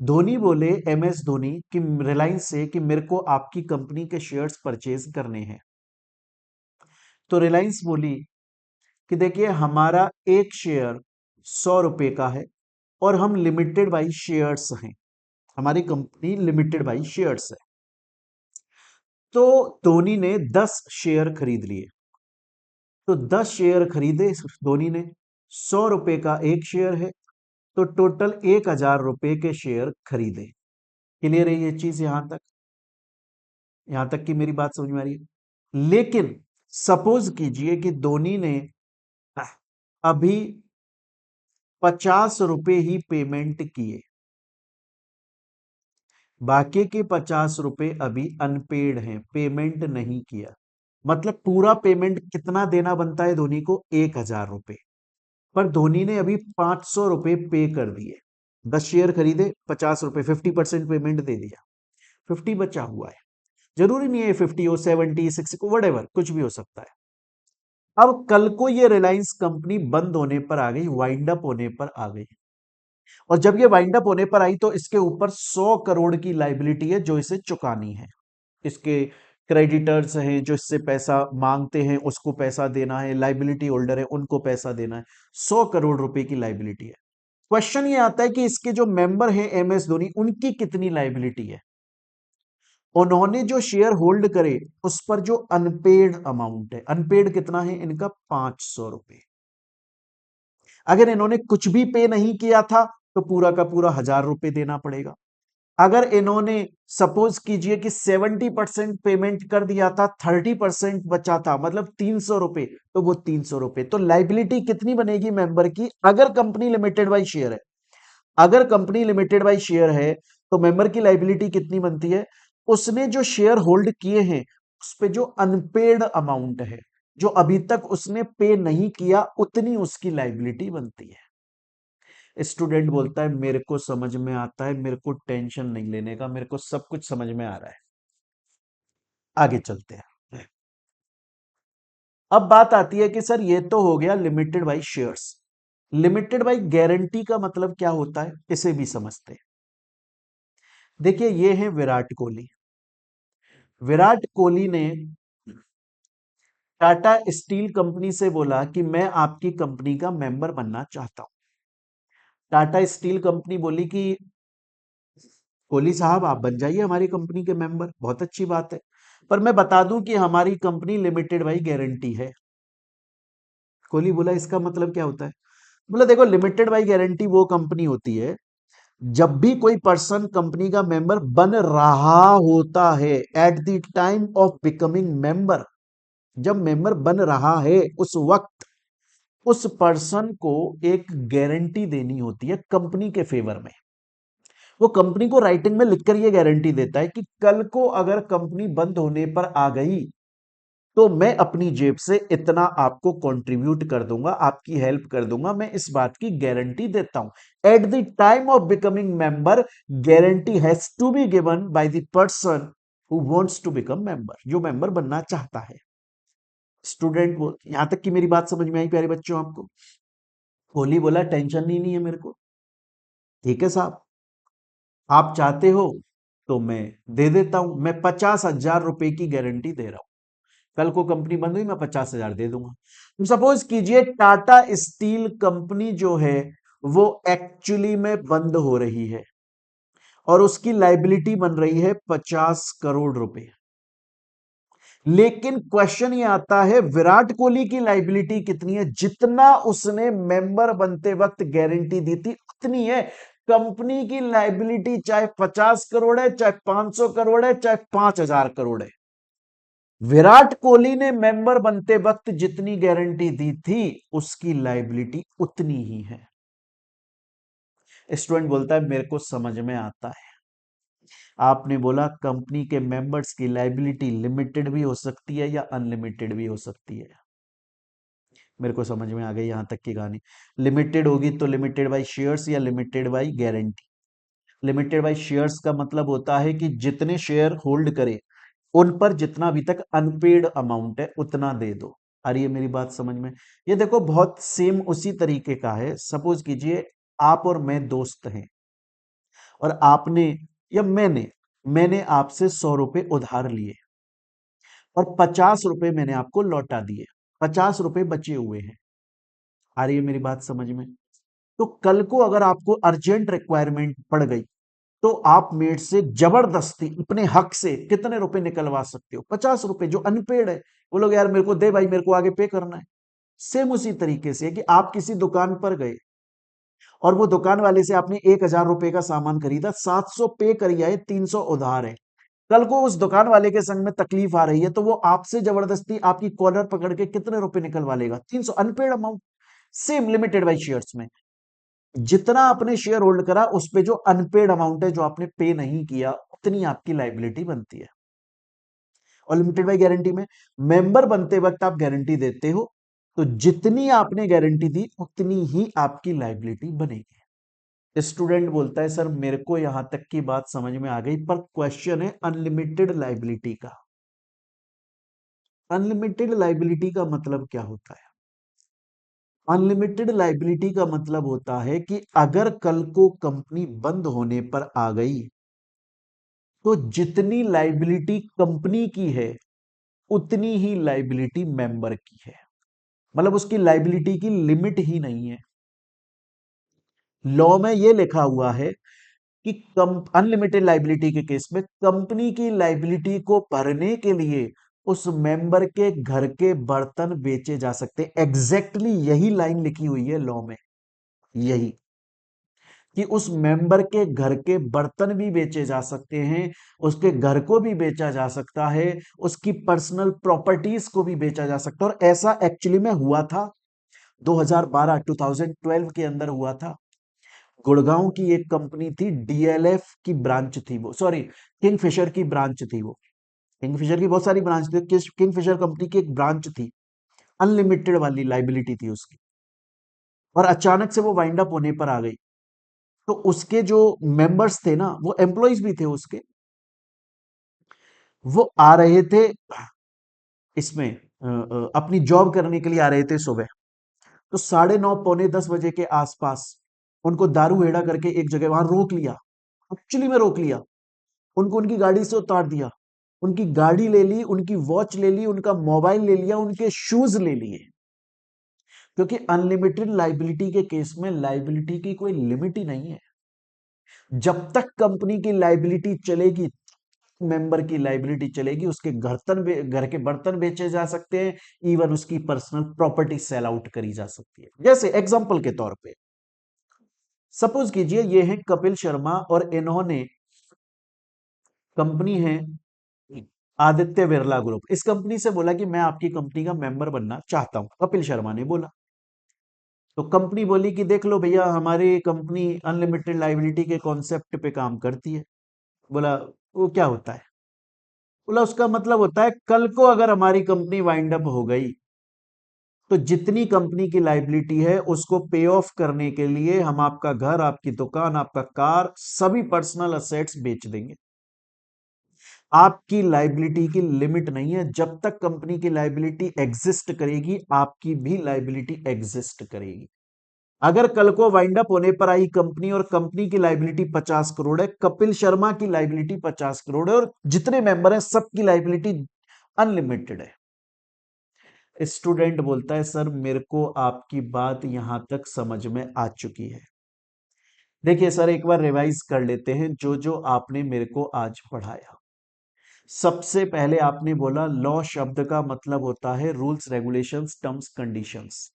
धोनी बोले, MS धोनी कि रिलायंस से कि मेरे को आपकी कंपनी के शेयर्स परचेज करने हैं। तो रिलायंस बोली कि देखिए हमारा एक शेयर 100 रुपए का है और हम लिमिटेड बाई शेयर्स हैं, हमारी कंपनी लिमिटेड बाई शेयर्स है। तो धोनी ने 10 शेयर खरीद लिए, तो 10 शेयर खरीदे धोनी ने, 100 रुपए का एक शेयर है, तो टोटल 1,000 रुपए के शेयर खरीदे। क्लियर है ये चीज यहां तक, यहां तक की मेरी बात समझ में आ रही है। लेकिन सपोज कीजिए कि धोनी ने अभी 50 रुपए ही पेमेंट किए, बाकी के 50 रुपए अभी अनपेड हैं, पेमेंट नहीं किया। मतलब पूरा पेमेंट कितना देना बनता है धोनी को, 1,000 रुपए, पर धोनी ने अभी 500 रुपए पे कर दिए। 10 शेयर खरीदे, 50 रुपए, 50% पेमेंट दे दिया, 50 बचा हुआ है। जरूरी नहीं है 50 हो, 70, 60, वट कुछ भी हो सकता है। अब कल को ये रिलायंस कंपनी बंद होने पर आ गई, वाइंड अप होने पर आ गई, और जब ये वाइंड अप होने पर आई तो इसके ऊपर 100 करोड़ की लाइबिलिटी है जो इसे चुकानी है, इसके क्रेडिटर्स हैं जो इससे पैसा मांगते हैं, उसको पैसा देना है, लाइबिलिटी होल्डर है उनको पैसा देना है, 100 करोड़ रुपए की लाइबिलिटी है। क्वेश्चन ये आता है कि इसके जो मेंबर हैं एम एस धोनी, उनकी कितनी लाइबिलिटी है। उन्होंने जो शेयर होल्ड करे उस पर जो अनपेड अमाउंट है, अनपेड कितना है इनका, 500 रुपए। अगर इन्होंने कुछ भी पे नहीं किया था तो पूरा का पूरा 1000 रुपए देना पड़ेगा। अगर इन्होंने सपोज कीजिए कि 70% पेमेंट कर दिया था, 30% बचा था, मतलब 300 रुपए, तो वो 300 रुपए। तो लाइबिलिटी कितनी बनेगी मेंबर की, अगर कंपनी लिमिटेड बाई शेयर है, अगर कंपनी लिमिटेड बाई शेयर है तो मेंबर की लाइबिलिटी कितनी बनती है, उसने जो शेयर होल्ड किए हैं उस पे जो अनपेड अमाउंट है, जो अभी तक उसने पे नहीं किया, उतनी उसकी लाइबिलिटी बनती है। स्टूडेंट बोलता है मेरे को समझ में आता है, मेरे को टेंशन नहीं लेने का, मेरे को सब कुछ समझ में आ रहा है। आगे चलते हैं। अब बात आती है कि सर ये तो हो गया limited by shares, limited by guarantee का मतलब क्या होता है, इसे भी समझते हैं। देखिए ये है विराट कोहली। विराट कोहली ने टाटा स्टील कंपनी से बोला कि मैं आपकी कंपनी का मेंबर बनना चाहता हूं। टाटा स्टील कंपनी बोली कि कोहली साहब आप बन जाइए हमारी कंपनी के मेंबर, बहुत अच्छी बात है, पर मैं बता दूं कि हमारी कंपनी लिमिटेड बाई गारंटी है। कोहली बोला इसका मतलब क्या होता है। बोला देखो लिमिटेड बाई गारंटी वो कंपनी होती है जब भी कोई पर्सन कंपनी का मेंबर बन रहा होता है, eight the time of becoming member, जब मेंबर बन रहा है उस वक्त उस पर्सन को एक गारंटी देनी होती है कंपनी के फेवर में। वो कंपनी को राइटिंग में लिखकर ये गारंटी देता है कि कल को अगर कंपनी बंद होने पर आ गई तो मैं अपनी जेब से इतना आपको कंट्रीब्यूट कर दूंगा, आपकी हेल्प कर दूंगा, मैं इस बात की गारंटी देता हूं। At the time of becoming member guarantee has to be given by the person who wants to become member, जो मेंबर बनना चाहता है। स्टूडेंट बोल, यहां तक की मेरी बात समझ में आई प्यारे बच्चों आपको। कोहली बोला टेंशन ही नहीं है मेरे को, ठीक है साहब, आप चाहते हो तो मैं दे देता हूं, मैं 50,000 रुपए की गारंटी दे रहा हूं, कल को कंपनी बंद हुई मैं 50,000 दे दूंगा। तो सपोज कीजिए टाटा स्टील कंपनी जो है वो एक्चुअली में बंद हो रही है और उसकी लाइबिलिटी बन रही है 50 करोड़ रुपए। लेकिन क्वेश्चन ये आता है विराट कोहली की लाइबिलिटी कितनी है, जितना उसने मेंबर बनते वक्त गारंटी दी थी उतनी है। कंपनी की लाइबिलिटी चाहे 50 करोड़ है, चाहे 500 करोड़ है, चाहे 5,000 करोड़ है, विराट कोहली ने मेंबर बनते वक्त जितनी गारंटी दी थी उसकी लाइबिलिटी उतनी ही है। स्टूडेंट बोलता है मेरे को समझ में आता है। आपने बोला कंपनी के मेंबर्स की लाइबिलिटी लिमिटेड भी हो सकती है या अनलिमिटेड भी हो सकती है। मेरे को समझ में आ गई यहां तक की कहानी। लिमिटेड होगी तो लिमिटेड बाय शेयर्स या limited by guarantee. Limited by shares का मतलब होता है कि जितने शेयर होल्ड करे उन पर जितना अभी तक अनपेड अमाउंट है उतना दे दो। आ रही है मेरी बात समझ में। ये देखो बहुत सेम उसी तरीके का है। सपोज कीजिए आप और मैं दोस्त हैं और आपने या मैंने आपसे 100 रुपए उधार लिए और 50 रुपए मैंने आपको लौटा दिए, 50 रुपए बचे हुए हैं। आ रही है मेरी बात समझ में। तो कल को अगर आपको अर्जेंट रिक्वायरमेंट पड़ गई तो आप मेरे से जबरदस्ती अपने हक से कितने रुपए निकलवा सकते हो, 50 रुपए जो अनपेड है। बोलोगे यार मेरे को दे भाई, मेरे को आगे पे करना है। सेम उसी तरीके से कि आप किसी दुकान पर गए और वो दुकान वाले से आपने 1,000 रुपए का सामान खरीदा, 700 पे करी है, 300 उधार है। कल को उस दुकान वाले के संग में तकलीफ आ रही है तो वो आपसे जबरदस्ती आपकी कॉलर पकड़ के कितने रुपए निकलवा लेगा, 300, unpaid amount. Same limited by shares में जितना आपने शेयर होल्ड करा उस पे जो अनपेड अमाउंट है, जो आपने पे नहीं किया, उतनी आपकी लाइबिलिटी बनती है। और लिमिटेड बाय गारंटी में मेंबर बनते वक्त आप गारंटी देते हो तो जितनी आपने गारंटी दी उतनी ही आपकी लाइबिलिटी बनेगी। स्टूडेंट बोलता है सर मेरे को यहां तक की बात समझ में आ गई, पर क्वेश्चन है अनलिमिटेड लाइबिलिटी का। अनलिमिटेड लाइबिलिटी का मतलब क्या होता है। अनलिमिटेड लाइबिलिटी का मतलब होता है कि अगर कल को कंपनी बंद होने पर आ गई तो जितनी लाइबिलिटी कंपनी की है उतनी ही लाइबिलिटी मेंबर की है, मतलब उसकी लाइबिलिटी की लिमिट ही नहीं है। लॉ में यह लिखा हुआ है कि अनलिमिटेड लाइबिलिटी के केस में कंपनी की लाइबिलिटी को भरने के लिए उस मेंबर के घर के बर्तन बेचे जा सकते। एग्जैक्टली यही लाइन लिखी हुई है लॉ में, यही कि उस मेंबर के घर के बर्तन भी बेचे जा सकते हैं, उसके घर को भी बेचा जा सकता है, उसकी पर्सनल प्रॉपर्टीज को भी बेचा जा सकता है। और ऐसा एक्चुअली में हुआ था 2012 के अंदर हुआ था। गुड़गांव की एक कंपनी थी, डीएलएफ की ब्रांच थी वो, सॉरी किंगफिशर की ब्रांच थी वो। किंगफिशर की बहुत सारी ब्रांच थी, किंगफिशर कंपनी की एक ब्रांच थी, अनलिमिटेड वाली लाइबिलिटी थी उसकी, और अचानक से वो वाइंड अप होने पर आ गई। तो उसके जो मेंबर्स थे ना, वो एम्प्लॉयज भी थे उसके, वो आ रहे थे इसमें अपनी जॉब करने के लिए आ रहे थे सुबह। तो 9:30 पौने 10 बजे के आसपास उनको दारू हेड़ा करके एक जगह वहां रोक लिया, एक्चुअली में रोक लिया, उनको उनकी गाड़ी से उतार दिया, उनकी गाड़ी ले ली, उनकी वॉच ले ली, उनका मोबाइल ले लिया, उनके शूज ले लिए। क्योंकि अनलिमिटेड लाइबिलिटी के केस में लाइबिलिटी की कोई लिमिट ही नहीं है। जब तक कंपनी की लाइबिलिटी चलेगी, मेंबर की लाइबिलिटी चलेगी, उसके घर के बर्तन बेचे जा सकते हैं, इवन उसकी पर्सनल प्रॉपर्टी सेल आउट करी जा सकती है। जैसे एग्जांपल के तौर पे सपोज कीजिए ये है कपिल शर्मा, और इन्होंने कंपनी है आदित्य बिरला ग्रुप, इस कंपनी से बोला कि मैं आपकी कंपनी का मेंबर बनना चाहता हूं, कपिल शर्मा ने बोला। तो कंपनी बोली कि देख लो भैया, हमारी कंपनी अनलिमिटेड लाइबिलिटी के कॉन्सेप्ट पे काम करती है। बोला वो क्या होता है? बोला उसका मतलब होता है कल को अगर हमारी कंपनी वाइंड अप हो गई तो जितनी कंपनी की लाइबिलिटी है उसको पे ऑफ करने के लिए हम आपका घर, आपकी दुकान, आपका कार, सभी पर्सनल असेट्स बेच देंगे। आपकी लाइबिलिटी की लिमिट नहीं है, जब तक कंपनी की लाइबिलिटी एग्जिस्ट करेगी आपकी भी लाइबिलिटी एग्जिस्ट करेगी। अगर कल को वाइंड अप होने पर आई कंपनी और कंपनी की लाइबिलिटी 50 करोड़ है, कपिल शर्मा की लाइबिलिटी 50 करोड़ है, और जितने मेंबर हैं सबकी लाइबिलिटी अनलिमिटेड है। स्टूडेंट बोलता है सर मेरे को आपकी बात यहां तक समझ में आ चुकी है। देखिए सर, एक बार रिवाइज कर लेते हैं जो जो आपने मेरे को आज पढ़ाया। सबसे पहले आपने बोला लॉ शब्द का मतलब होता है रूल्स, रेगुलेशंस, टर्म्स, कंडीशंस।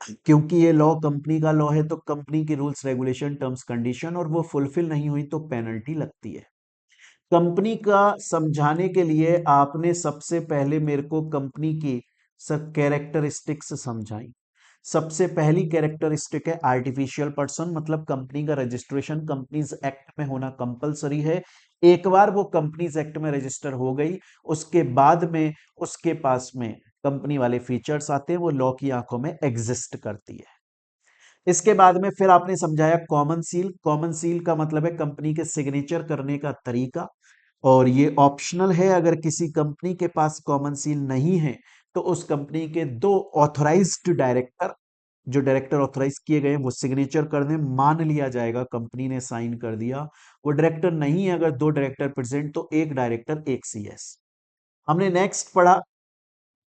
क्योंकि ये लॉ कंपनी का लॉ है तो कंपनी की रूल्स, रेगुलेशन, टर्म्स, कंडीशन, और वो फुलफिल नहीं हुई तो पेनल्टी लगती है। कंपनी का समझाने के लिए आपने सबसे पहले मेरे को कंपनी की सब कैरेक्टरिस्टिक्स समझाई। सबसे पहली कैरेक्टरिस्टिक है आर्टिफिशियल पर्सन, मतलब कंपनी का रजिस्ट्रेशन कंपनीज एक्ट में होना कंपलसरी है। एक बार वो कंपनीज एक्ट में रजिस्टर हो गई, उसके बाद में उसके पास में कंपनी वाले फीचर्स आते हैं, वो लॉ की आंखों में एग्जिस्ट करती है। इसके बाद में फिर आपने समझाया कॉमन सील। कॉमन सील का मतलब है कंपनी के सिग्नेचर करने का तरीका, और ये ऑप्शनल है। अगर किसी कंपनी के पास कॉमन सील नहीं है तो उस कंपनी के दो ऑथराइज्ड डायरेक्टर, जो डायरेक्टर ऑथराइज किए गए वो सिग्नेचर कर दें, मान लिया जाएगा कंपनी ने साइन कर दिया। वो डायरेक्टर नहीं है, अगर दो डायरेक्टर प्रेजेंट तो एक डायरेक्टर एक सीएस। हमने नेक्स्ट पढ़ा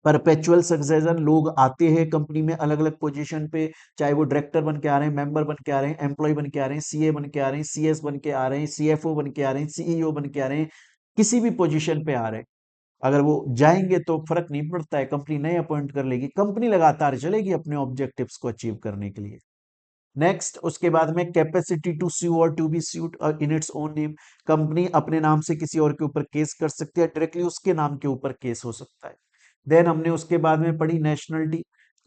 परपेचुअल सक्सेशन। लोग आते हैं कंपनी में अलग अलग पोजीशन पे, चाहे वो डायरेक्टर बन के आ रहे हैं, मेंबर बन के आ रहे हैं, एम्प्लॉय बन के आ रहे हैं, सीए बन के आ रहे हैं, सीएस बन के आ रहे हैं, सीएफओ बन के आ रहे हैं, सीईओ बन के आ रहे हैं, किसी भी पोजीशन पे आ रहे हैं। अगर वो जाएंगे तो फर्क नहीं पड़ता है, कंपनी नए अपॉइंट कर लेगी, कंपनी लगातार चलेगी अपने ऑब्जेक्टिव्स को अचीव करने के लिए। नेक्स्ट उसके बाद में कैपेसिटी टू sue और to be sued in its own name. Company अपने नाम से किसी और के ऊपर केस कर सकती है, डायरेक्टली उसके नाम के ऊपर केस हो सकता है। देन हमने उसके बाद में पढ़ी नेशनलिटी।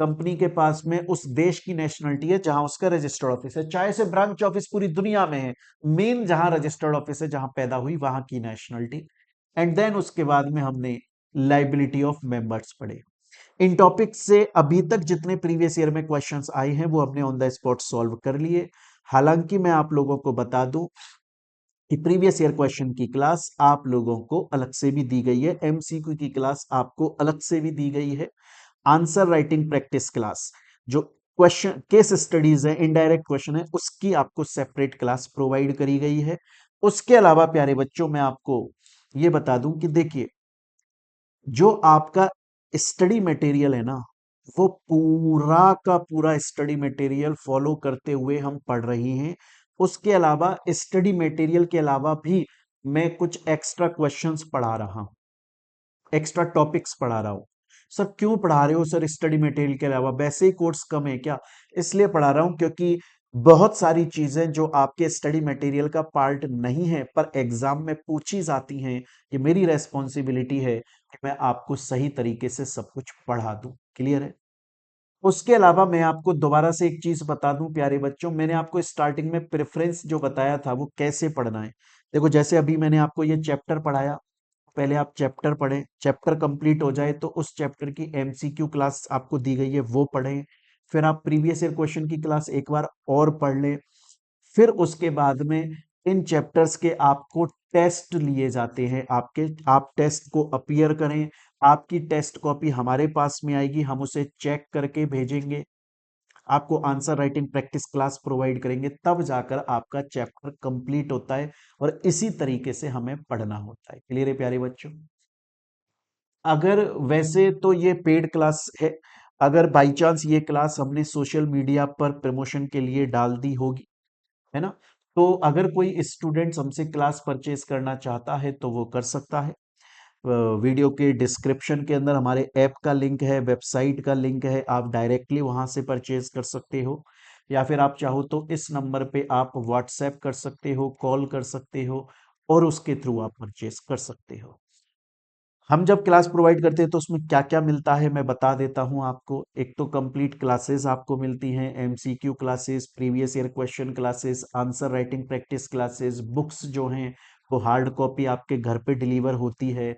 कंपनी के पास में उस देश की नेशनलिटी है जहां उसका रजिस्टर्ड ऑफिस है, चाहे से ब्रांच ऑफिस पूरी दुनिया में है, मेन जहां रजिस्टर्ड ऑफिस है, जहां पैदा हुई वहां की नेशनलिटी। एंड देन उसके बाद में हमने लाइबिलिटी ऑफ मेंबर्स पढ़े। इन टॉपिक से अभी तक जितने प्रीवियस ईयर में क्वेश्चंस आए हैं वो हमने ऑन द स्पॉट सॉल्व कर लिए। हालांकि मैं आप लोगों को बता दूं कि प्रीवियस ईयर क्वेश्चन की क्लास आप लोगों को अलग से भी दी गई है, एमसीक्यू की क्लास आपको अलग से भी दी गई है, आंसर राइटिंग प्रैक्टिस क्लास जो क्वेश्चन केस स्टडीज है, इनडायरेक्ट क्वेश्चन है, उसकी आपको सेपरेट क्लास प्रोवाइड करी गई है। उसके अलावा प्यारे बच्चों मैं आपको ये बता दूं कि देखिए, जो आपका स्टडी मटेरियल है ना, वो पूरा का पूरा स्टडी मटेरियल फॉलो करते हुए हम पढ़ रहे हैं। उसके अलावा स्टडी मटेरियल के अलावा भी मैं कुछ एक्स्ट्रा क्वेश्चंस पढ़ा रहा हूं, एक्स्ट्रा टॉपिक्स पढ़ा रहा हूँ। सर क्यों पढ़ा रहे हो सर स्टडी मटेरियल के अलावा, वैसे ही कोर्स कम है क्या? इसलिए पढ़ा रहा हूँ क्योंकि बहुत सारी चीजें जो आपके स्टडी मटेरियल का पार्ट नहीं है पर एग्जाम में पूछी जाती हैं, ये मेरी रेस्पॉन्सिबिलिटी है कि मैं आपको सही तरीके से सब कुछ पढ़ा दूं। क्लियर है? उसके अलावा मैं आपको दोबारा से एक चीज बता दूं प्यारे बच्चों, मैंने आपको स्टार्टिंग में प्रेफरेंस जो बताया था वो कैसे पढ़ना है। देखो जैसे अभी मैंने आपको ये चैप्टर पढ़ाया, पहले आप चैप्टर पढ़ें, चैप्टर कंप्लीट हो जाए तो उस चैप्टर की एमसीक्यू क्लास आपको दी गई है वो पढ़ें, फिर आप प्रीवियस ईयर क्वेश्चन की क्लास एक बार और पढ़ लें, फिर उसके बाद में इन चैप्टर्स के आपको टेस्ट लिए जाते हैं आपके, आप टेस्ट को अपीयर करें, आपकी टेस्ट कॉपी हमारे पास में आएगी, हम उसे चेक करके भेजेंगे, आपको answer writing practice class provide करेंगे, तब जाकर आपका चैप्टर कंप्लीट होता है और इसी तरीके से हमें पढ़ना होता है। क्लियर है प्यारे बच्चों? अगर वैसे तो ये पेड क्लास है, अगर बाई चांस ये क्लास हमने सोशल मीडिया पर प्रमोशन के लिए डाल दी होगी, है ना, तो अगर कोई स्टूडेंट हमसे क्लास परचेज करना चाहता है तो वो कर सकता है। वीडियो के डिस्क्रिप्शन के अंदर हमारे ऐप का लिंक है, वेबसाइट का लिंक है, आप डायरेक्टली वहां से परचेज कर सकते हो, या फिर आप चाहो तो इस नंबर पे आप व्हाट्सएप कर सकते हो, कॉल कर सकते हो और उसके थ्रू आप परचेज कर सकते हो। हम जब क्लास प्रोवाइड करते हैं तो उसमें क्या क्या मिलता है मैं बता देता हूं आपको। एक तो कंप्लीट क्लासेस आपको मिलती हैं, MCQ classes, previous year question classes, answer writing practice classes, books जो हैं वो हार्ड कॉपी आपके घर पे डिलीवर होती है,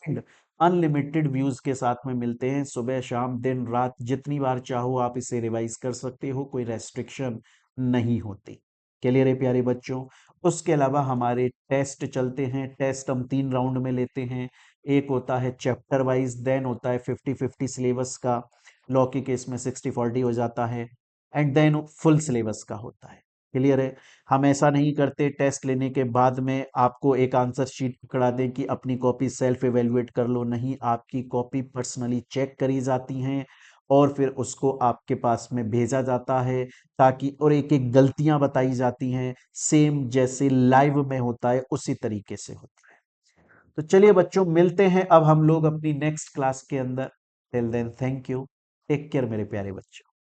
एंड अनलिमिटेड व्यूज के साथ में मिलते हैं, सुबह शाम दिन रात जितनी बार चाहो आप इसे रिवाइज कर सकते हो, कोई रेस्ट्रिक्शन नहीं होती। क्लियर है प्यारे बच्चों? उसके अलावा हमारे टेस्ट चलते हैं, टेस्ट हम 3 राउंड में लेते हैं। एक होता है चैप्टर वाइज, देन होता है 50-50 सिलेबस का, लॉ के केस में 60-40 हो जाता है, एंड देन फुल सिलेबस का होता है। क्लियर है? हम ऐसा नहीं करते टेस्ट लेने के बाद में आपको एक आंसर शीट पकड़ा दें कि अपनी कॉपी सेल्फ एवेल्युएट कर लो, नहीं, आपकी कॉपी पर्सनली चेक करी जाती हैं और फिर उसको आपके पास में भेजा जाता है, ताकि और एक एक गलतियां बताई जाती हैं, सेम जैसे लाइव में होता है उसी तरीके से होता है। तो चलिए बच्चों, मिलते हैं अब हम लोग अपनी नेक्स्ट क्लास के अंदर। Till then thank you, take care मेरे प्यारे बच्चों।